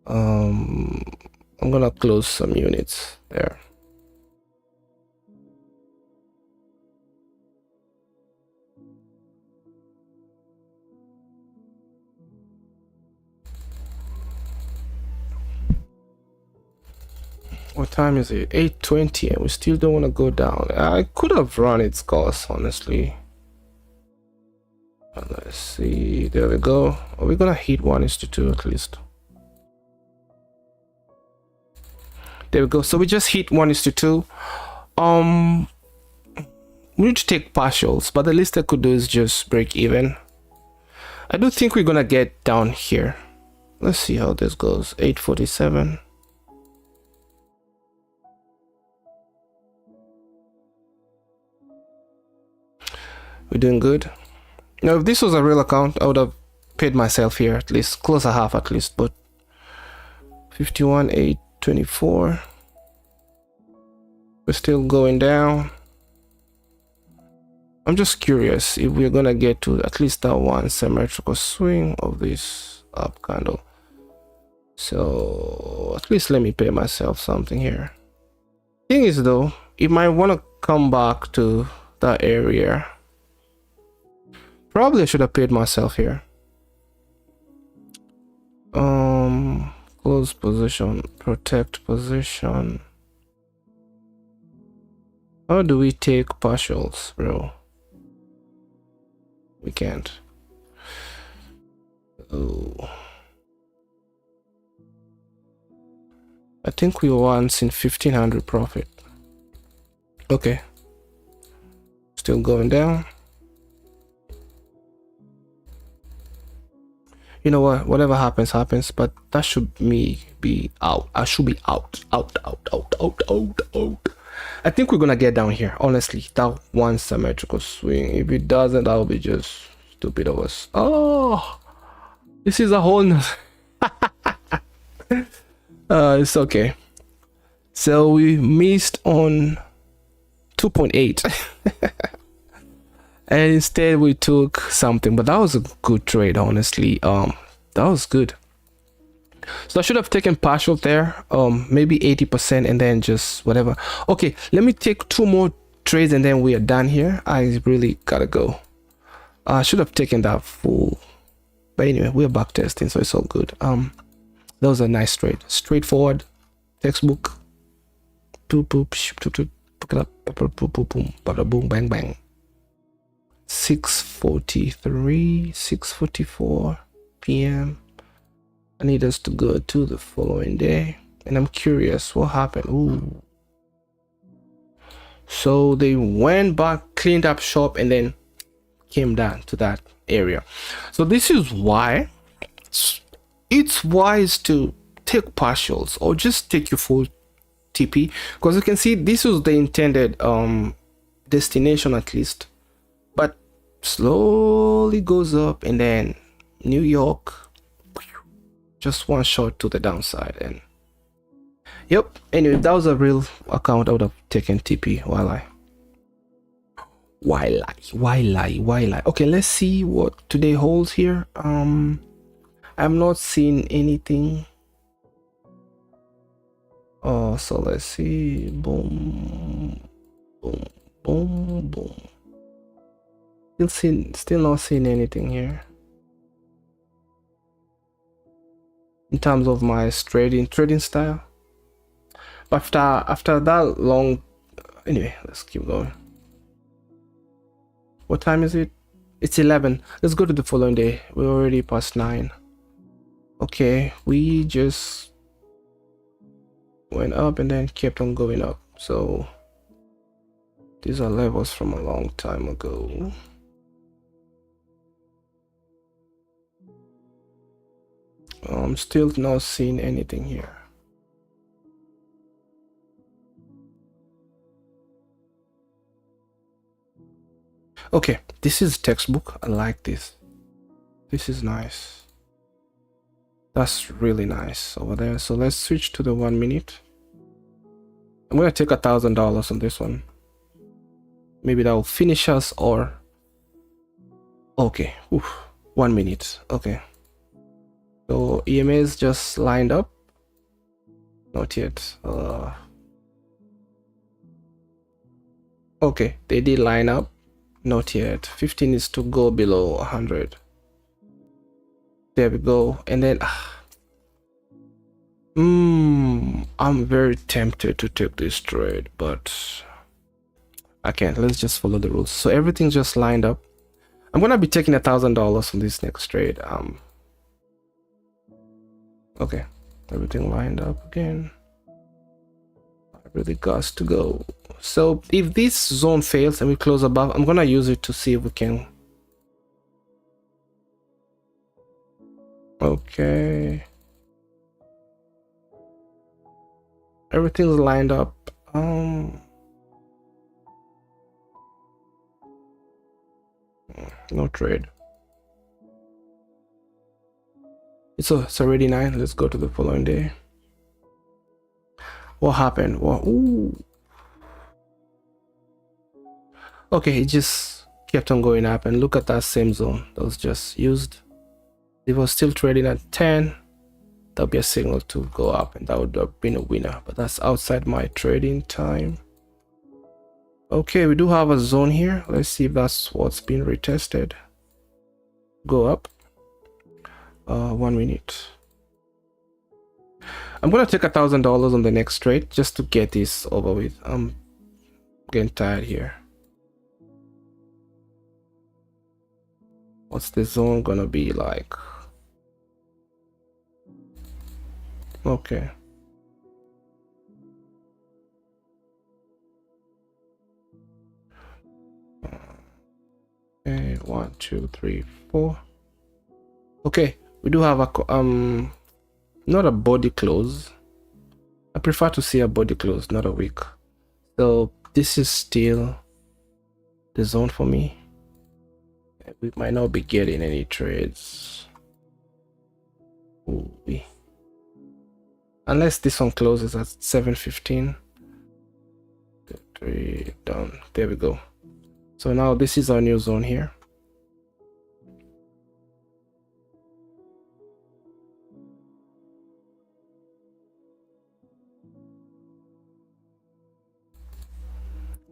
I'm gonna close some units there. What time is it? 8:20, and we still don't want to go down. I could have run its course, honestly. Let's see. There we go. Are we gonna hit 1:2 at least? There we go. So we just hit 1:2. We need to take partials, but the least I could do is just break even. I do think we're gonna get down here. Let's see how this goes. 8:47. We're doing good. Now, if this was a real account, I would have paid myself here at least, close a half at least, but 51,824. We're still going down. I'm just curious if we're gonna get to at least that 1 symmetrical swing of this up candle. So at least let me pay myself something here. Thing is though, it might want to come back to that area. Probably I should have paid myself here. Close position, protect position. How do we take partials, bro? We can't. Oh, I think we once in 1500 profit. Okay, still going down. You know what? Whatever happens, happens. But that should be out. I should be out. I think we're gonna get down here. Honestly, that 1 symmetrical swing. If it doesn't, that'll be just stupid of us. Oh, this is a whole. It's okay. So we missed on 2.8 and instead we took something, but that was a good trade, honestly. That was good. So I should have taken partial there, maybe 80% and then just whatever. Okay, let me take two more trades and then we are done here. I really gotta go. I should have taken that full, but anyway, we're back testing, so it's all good. That was a nice trade, straightforward, textbook. Boop boop shoop, boop, boop, pick it up, boop boop boop boom, bada boom, bang bang. 6:43, 6:44 p.m. I need us to go to the following day, and I'm curious what happened. Ooh. So they went back, cleaned up shop, and then came down to that area. So this is why it's wise to take partials or just take your full TP, because you can see this was the intended destination at least, but slowly goes up and then New York, just one shot to the downside. And yep, anyway, if that was a real account, I would have taken TP. Why lie? Okay, let's see what today holds here. I'm not seeing anything. Oh, so let's see. Boom, boom, boom, boom. Still not seeing anything here in terms of my trading style. But after that long, anyway, let's keep going. What time is it? It's 11. Let's go to the following day. We're already past 9. Okay, we just went up and then kept on going up. So these are levels from a long time ago. I'm still not seeing anything here. Okay, this is textbook. I like this. This is nice. That's really nice over there. So let's switch to the 1 minute. I'm gonna take $1,000 on this one. Maybe that will finish us, or okay. Oof. 1 minute. Okay. So EMAs just lined up. Not yet. Okay, they did line up. Not yet. 15 is to go below 100. There we go. And then I'm very tempted to take this trade, but I can't. Let's just follow the rules. So everything's just lined up. I'm gonna be taking $1,000 from this next trade. Okay, everything lined up again. I really got to go. So if this zone fails and we close above, I'm gonna use it to see if we can. Okay, everything's lined up. No trade. It's already 9. Let's go to the following day. What happened? Ooh. Okay, it just kept on going up, and look at that same zone that was just used. It was still trading at 10. That'll be a signal to go up, and that would have been a winner, but that's outside my trading time. Okay, we do have a zone here. Let's see if that's what's been retested. Go up. 1 minute. I'm gonna take $1,000 on the next trade just to get this over with. I'm getting tired here. What's the zone gonna be like? Okay. Okay, 1, 2, 3, 4. Okay, we do have a not a body close. I prefer to see a body close, not a wick. So this is still the zone for me. We might not be getting any trades. Ooh. unless this one closes at 7:15. 3 done. There we go. So now this is our new zone here.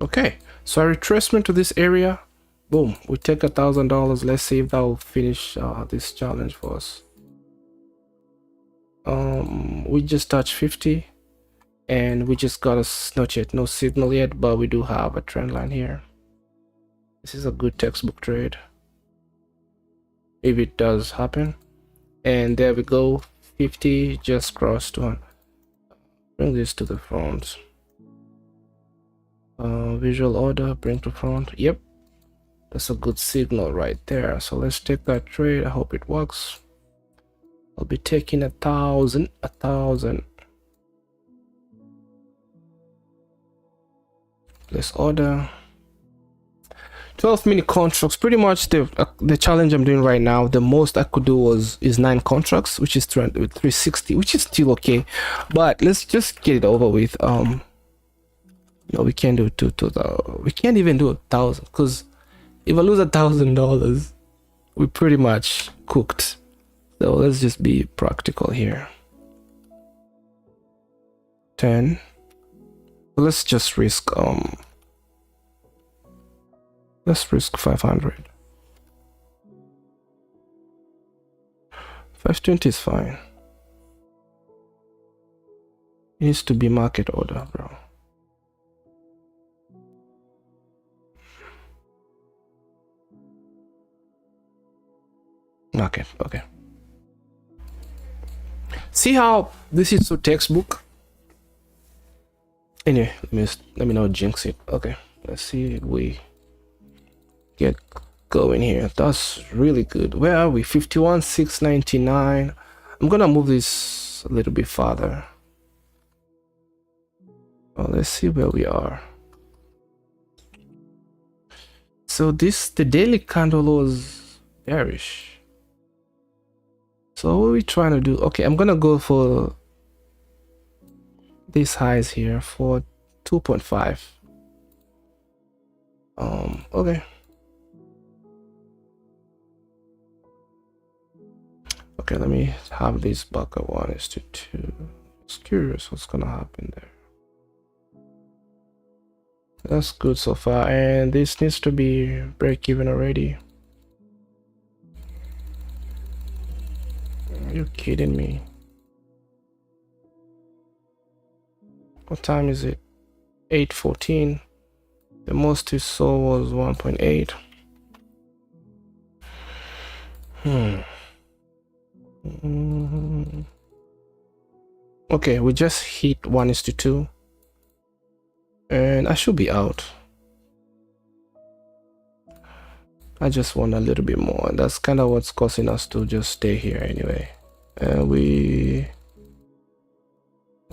Okay, so a retracement to this area. Boom, we take $1,000. Let's see if that will finish this challenge for us. We just touched 50 and we just got a not yet, no signal yet, but we do have a trend line here. This is a good textbook trade if it does happen. And there we go, 50 just crossed one. Bring this to the front. Visual order, bring to front. Yep, that's a good signal right there. So let's take that trade. I hope it works. I'll be taking 1,000. Let's order 12-minute contracts. Pretty much the challenge I'm doing right now, the most I could do is 9 contracts, which is 360, which is still okay, but let's just get it over with. No, we can't do we can't even do 1,000, because if I lose $1,000, we pretty much cooked. So let's just be practical here. 10. Let's just risk let's risk 500. 520 is fine. It needs to be market order, bro. Market, okay. See how this is so textbook? Anyway, let me not jinx it. Okay, let's see if we get going here. That's really good. Where are we? 51,699. I'm gonna move this a little bit farther. Oh, let's see where we are. So the daily candle was bearish. So what are we trying to do? Okay, I'm gonna go for these highs here for 2.5. Okay. Okay, let me have this back at 1:2. It's curious what's gonna happen there. That's good so far, and this needs to be break even already. Are you kidding me? What time is it? 8:14. The most we saw was 1.8. Okay, we just hit 1:2, and I should be out. I just want a little bit more, and that's kind of what's causing us to just stay here anyway. And we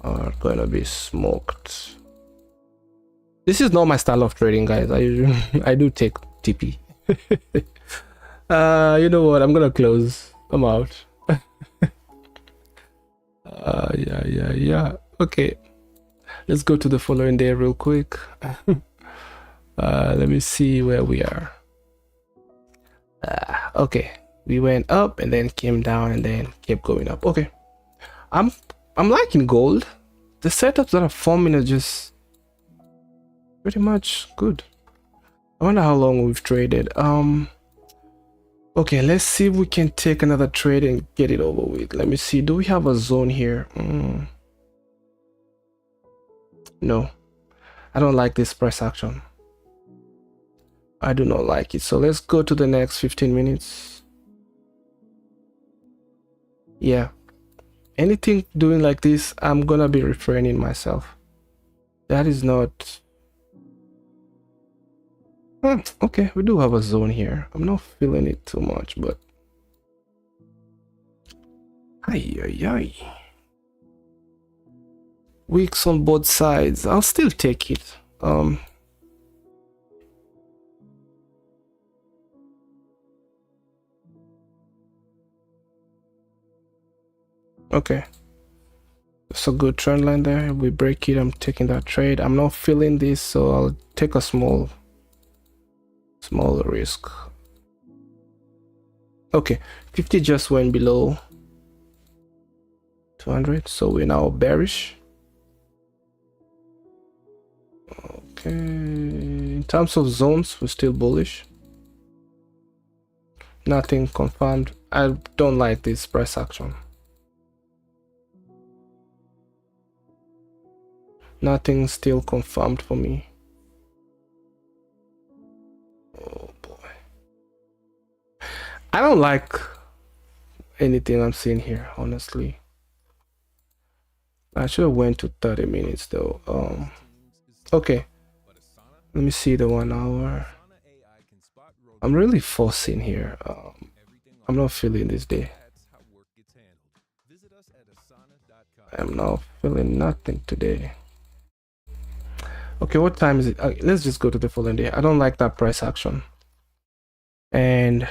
are gonna be smoked. This is not my style of trading, guys. I do take TP. You know what? I'm gonna close. I'm out. Yeah. Okay. Let's go to the following day real quick. Let me see where we are. Okay, we went up and then came down and then kept going up. Okay, I'm liking gold. The setups that are forming are just pretty much good. I wonder how long we've traded. Okay, let's see if we can take another trade and get it over with. Let me see. Do we have a zone here? No, I don't like this price action. I do not like it. So let's go to the next 15 minutes. Yeah, anything doing like this, I'm gonna be refraining myself. That is not okay. We do have a zone here. I'm not feeling it too much, but ay. Weeks on both sides. I'll still take it. Okay. It's a good trend line there. If we break it, I'm taking that trade. I'm not feeling this, so I'll take a small risk. Okay, 50 just went below 200, so we're now bearish. Okay, in terms of zones, we're still bullish. Nothing confirmed. I don't like this price action. Nothing still confirmed for me. Oh boy, I don't like anything I'm seeing here, honestly. I should have went to 30 minutes though. Okay, let me see the 1 hour. I'm really forcing here. I'm not feeling this day. I'm not feeling nothing today. Okay, what time is it? Let's just go to the following day. I don't like that price action. And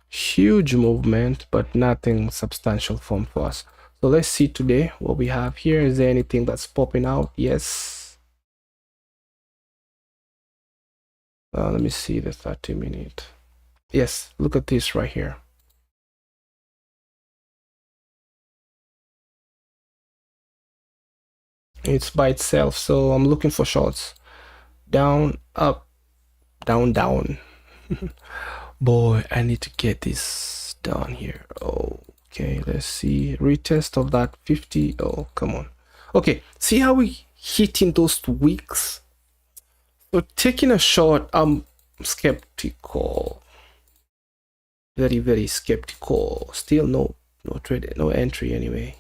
huge movement, but nothing substantial form for us. So let's see today what we have here. Is there anything that's popping out? Yes. Let me see the 30-minute. Yes, look at this right here. It's by itself, so I'm looking for shorts. Down, up, down, down. Boy, I need to get this down here. Okay, let's see. Retest of that 50. Oh, come on. Okay, see how we hitting those wicks? So taking a short, I'm skeptical. Very, very skeptical. Still no trade, no entry anyway.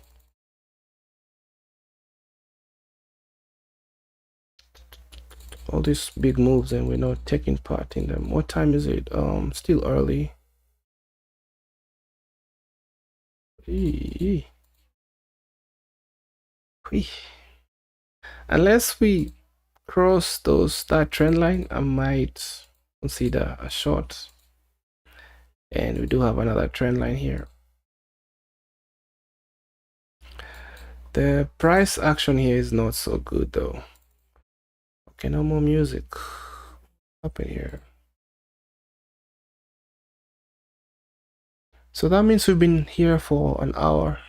All these big moves and we're not taking part in them. What time is it? Still early. Unless we cross that trend line, I might consider a short. And we do have another trend line here. The price action here is not so good though. Okay, no more music up in here. So that means we've been here for an hour.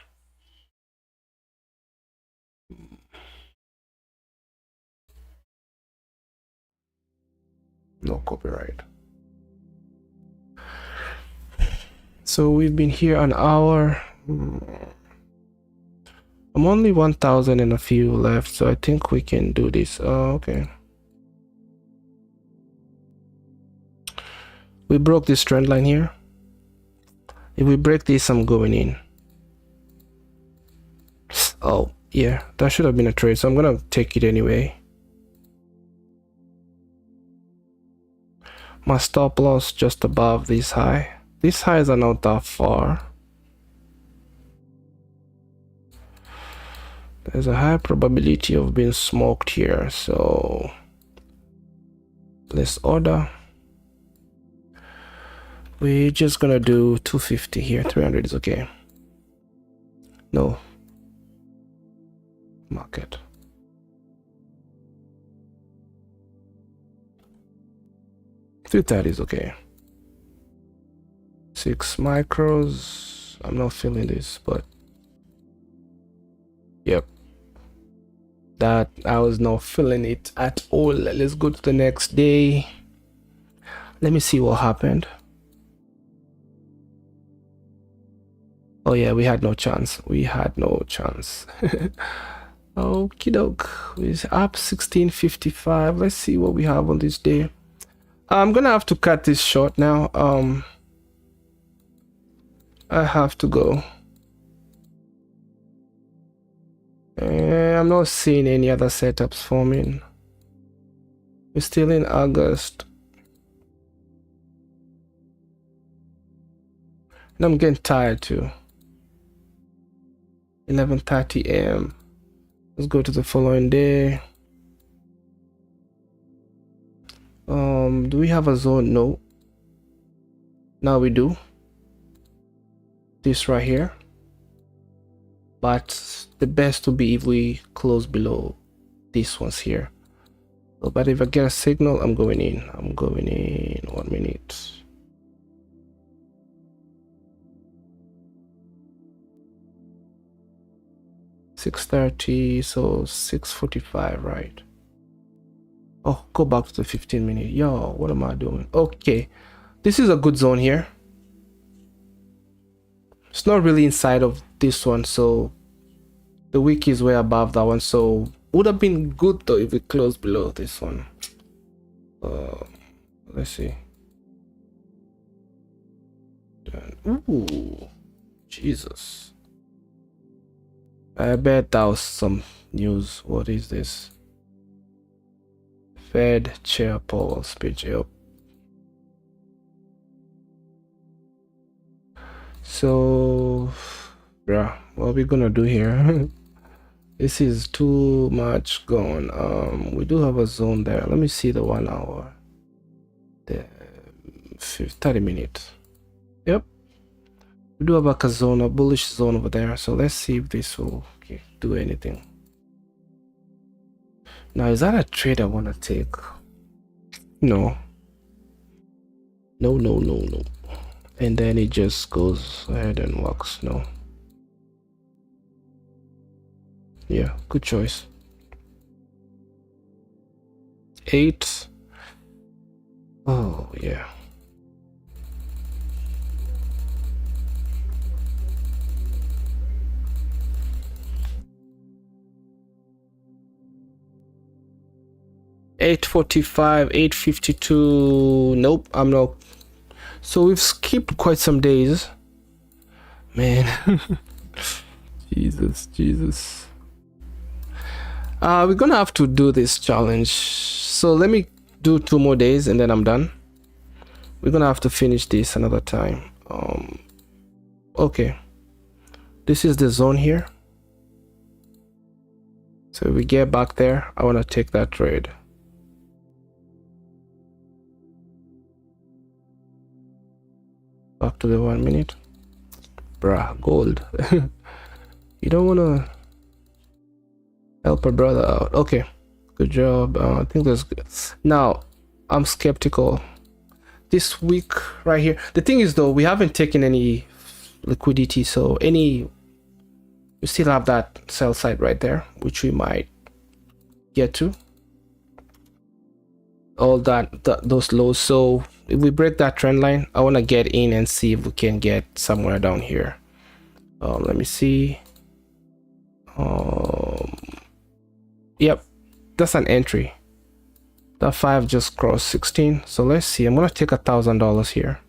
No copyright. So we've been here an hour. I'm only 1,000 and a few left, so I think we can do this. Okay. We broke this trend line here. If we break this, I'm going in. Oh, yeah, that should have been a trade, so I'm gonna take it anyway. My stop loss just above this high. These highs are not that far. There's a high probability of being smoked here, so let's order. We're just gonna do 250 here. 300 is okay. No. Market. That is okay. 6 micros. I'm not feeling this, but yep. That I was not feeling it at all. Let's go to the next day. Let me see what happened. Oh yeah, we had no chance. We had no chance. Okie doke. We're up 1655. Let's see what we have on this day. I'm gonna have to cut this short now. I have to go. I'm not seeing any other setups forming. We're still in August. And I'm getting tired too. 11:30 a.m. Let's go to the following day. Do we have a zone? No. Now we do. This right here. but the best would be if we close below these ones here. So, but if I get a signal, I'm going in 1 minute. $6:30, so 6:45, right? Oh, go back to the 15-minute. Yo, what am I doing? Okay, this is a good zone here. It's not really inside of this one, so the wick is way above that one, so would have been good though if we close below this one. Let's see. Ooh, Jesus. I bet that was some news. What is this? Fed chair Powell speech. Yep. So, bruh, what are we gonna do here? This is too much going. We do have a zone there. Let me see the 1 hour. The 30 minutes. Yep. We do have like a zone, a bullish zone over there. So let's see if this will do anything. Now, is that a trade I want to take? No. No, no, no, no. And then it just goes ahead and walks. No. Yeah, good choice. 8. Oh, yeah. $8.45, $8.52. Nope, I'm not. So we've skipped quite some days, man. Jesus. We're gonna have to do this challenge. So let me do 2 more days and then I'm done. We're gonna have to finish this another time. Okay, this is the zone here. So if we get back there, I want to take that trade. Back to the 1 minute. Bruh, gold. You don't want to help a brother out. Okay, good job. I think that's good. Now, I'm skeptical. This week right here. The thing is though, we haven't taken any liquidity, so we still have that sell side right there, which we might get to. All those lows. So if we break that trend line, I want to get in and see if we can get somewhere down here. Let me see. Yep, that's an entry. That 5 just crossed 16. So let's see. I'm gonna take $1,000 here.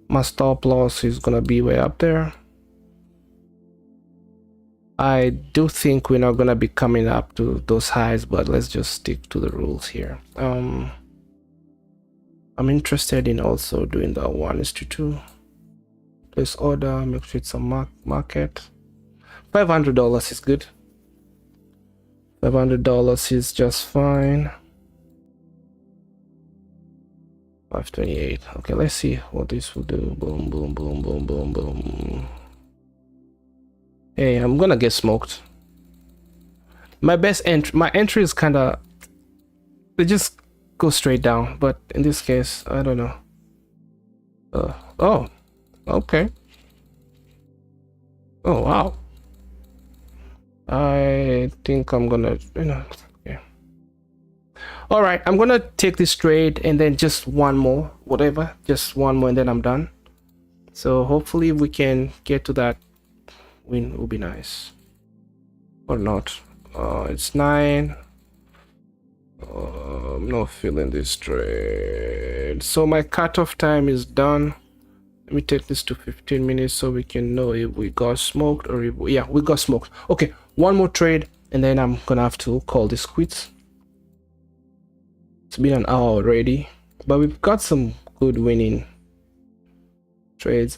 My stop loss is gonna be way up there. I do think we're not gonna be coming up to those highs, but let's just stick to the rules here. I'm interested in also doing the 1:2. Place order, make sure it's a market. $500 is good. $500 is just fine. 528. Okay, let's see what this will do. Boom, boom, boom, boom, boom, boom. Hey, I'm gonna get smoked. My entry is kind of, they just go straight down, but in this case, I don't know. Oh, okay. Oh, wow. I think I'm gonna, okay. All right, I'm gonna take this trade and then just one more, whatever, just one more and then I'm done. So hopefully we can get to that win. Will be nice, or not. It's 9. I'm not feeling this trade, so my cutoff time is done. Let me take this to 15 minutes so we can know if we got smoked or if yeah, we got smoked. Okay, one more trade and then I'm gonna have to call this quits. It's been an hour already, but we've got some good winning trades.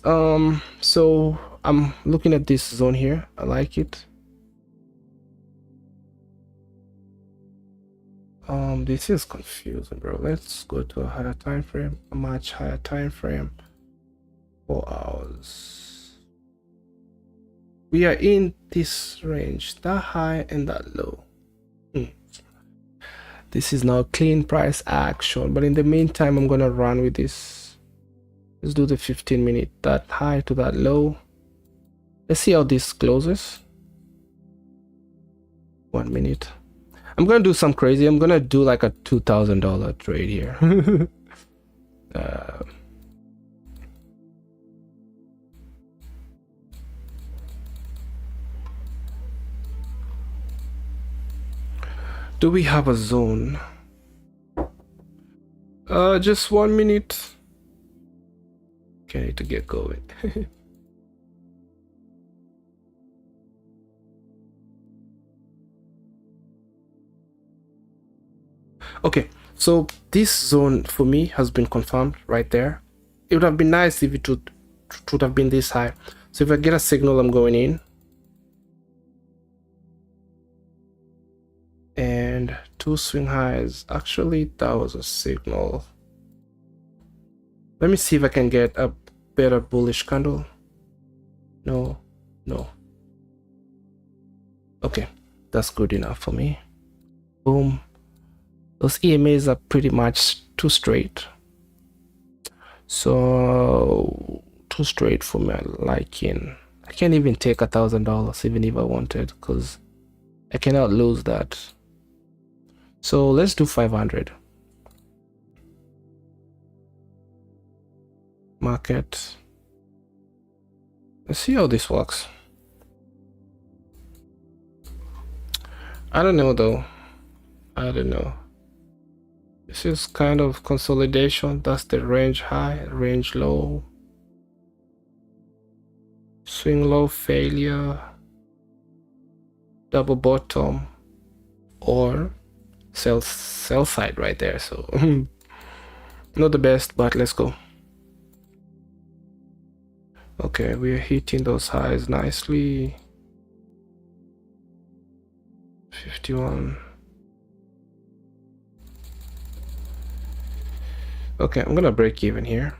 So I'm looking at this zone here. I like it. This is confusing, bro. Let's go to a higher time frame, a much higher time frame. 4 hours. we are in this range, that high and that low. This is now clean price action, but in the meantime I'm gonna run with this. Let's do the 15-minute, that high to that low. Let's see how this closes. 1 minute. I'm gonna do some crazy. I'm gonna do like a $2,000 trade here. Do we have a zone? Just 1 minute. Okay, I need to get going. Okay, so this zone for me has been confirmed right there. It would have been nice if it would have been this high. So if I get a signal, I'm going in. And 2 swing highs. Actually, that was a signal. Let me see if I can get a better bullish candle. No. Okay, that's good enough for me. Boom. Those EMAs are pretty much too straight. So too straight for my liking. I can't even take $1,000 even if I wanted, because I cannot lose that. So let's do 500. Market. Let's see how this works. I don't know though. I don't know. This is kind of consolidation. That's the range high, range low. Swing low failure. Double bottom. Or sell side right there. So not the best, but let's go. Okay, we're hitting those highs nicely. 51. Okay, I'm gonna break even here.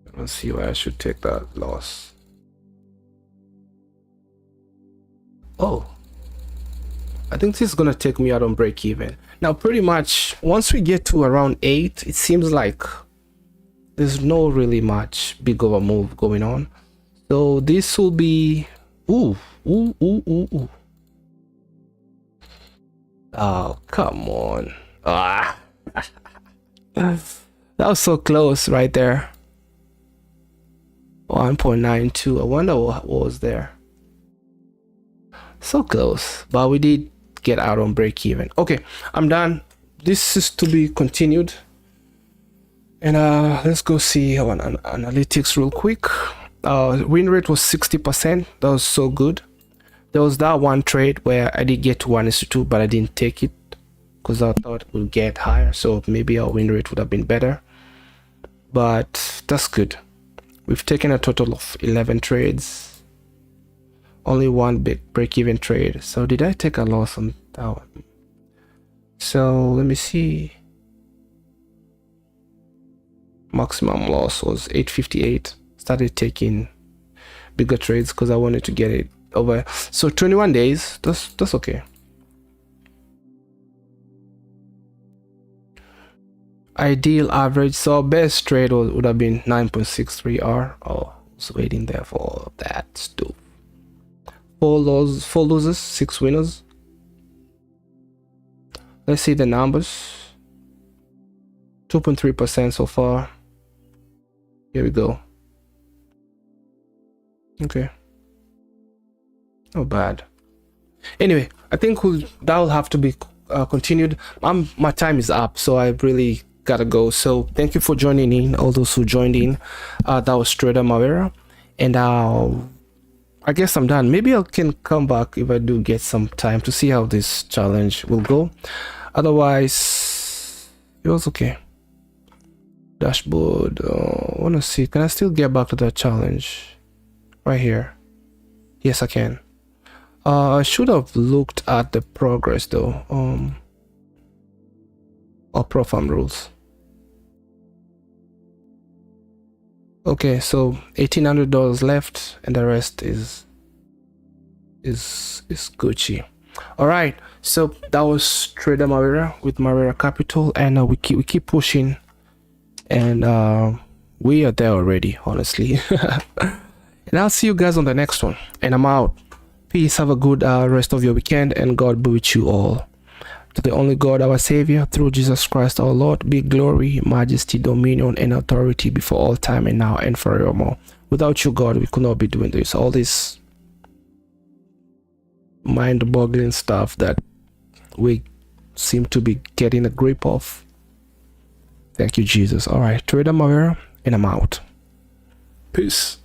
I don't see why I should take that loss. Oh, I think this is gonna take me out on break even. Now pretty much once we get to around 8, it seems like there's no really much big of a move going on. So this will be ooh. Oh, come on. Ah. That was so close right there. 1.92. I wonder what was there. So close, but we did get out on break even. Okay, I'm done. This is to be continued. And let's go see our analytics real quick. Win rate was 60%. That was so good. There was that one trade where I did get to 1:2, but I didn't take it because I thought it would get higher. So maybe our win rate would have been better. But that's good. We've taken a total of 11 trades. Only one big break-even trade. So did I take a loss on that one? So let me see. Maximum loss was 858. Started taking bigger trades because I wanted to get it over. So 21 days. That's okay. Ideal average. So best trade would have been 9.63 R. Oh, I was waiting there for all of that stuff. 4 losses, 6 winners. Let's see the numbers. 2.3% so far. Here we go. Okay. Not bad. Anyway, I think that will have to be continued. My time is up, so I really gotta go. So thank you for joining in, all those who joined in. That was Trader Mawera, and I guess I'm done. Maybe I can come back if I do get some time to see how this challenge will go. Otherwise, it was okay. Dashboard. I want to see. Can I still get back to that challenge? Right here. Yes, I can. I should have looked at the progress though. Or Pro Farm rules. Okay, so $1,800 left, and the rest is is Gucci. All right, so that was Trader Mavera with Mavera Capital, and we keep pushing, and we are there already, honestly. And I'll see you guys on the next one, and I'm out. Peace. Have a good rest of your weekend, and God be with you all. To the only God, our Savior, through Jesus Christ our Lord, be glory, majesty, dominion, and authority before all time and now and forevermore. Without you, God, we could not be doing this. All this mind-boggling stuff that we seem to be getting a grip of. Thank you, Jesus. All right, Trader Mavera, and I'm out. Peace.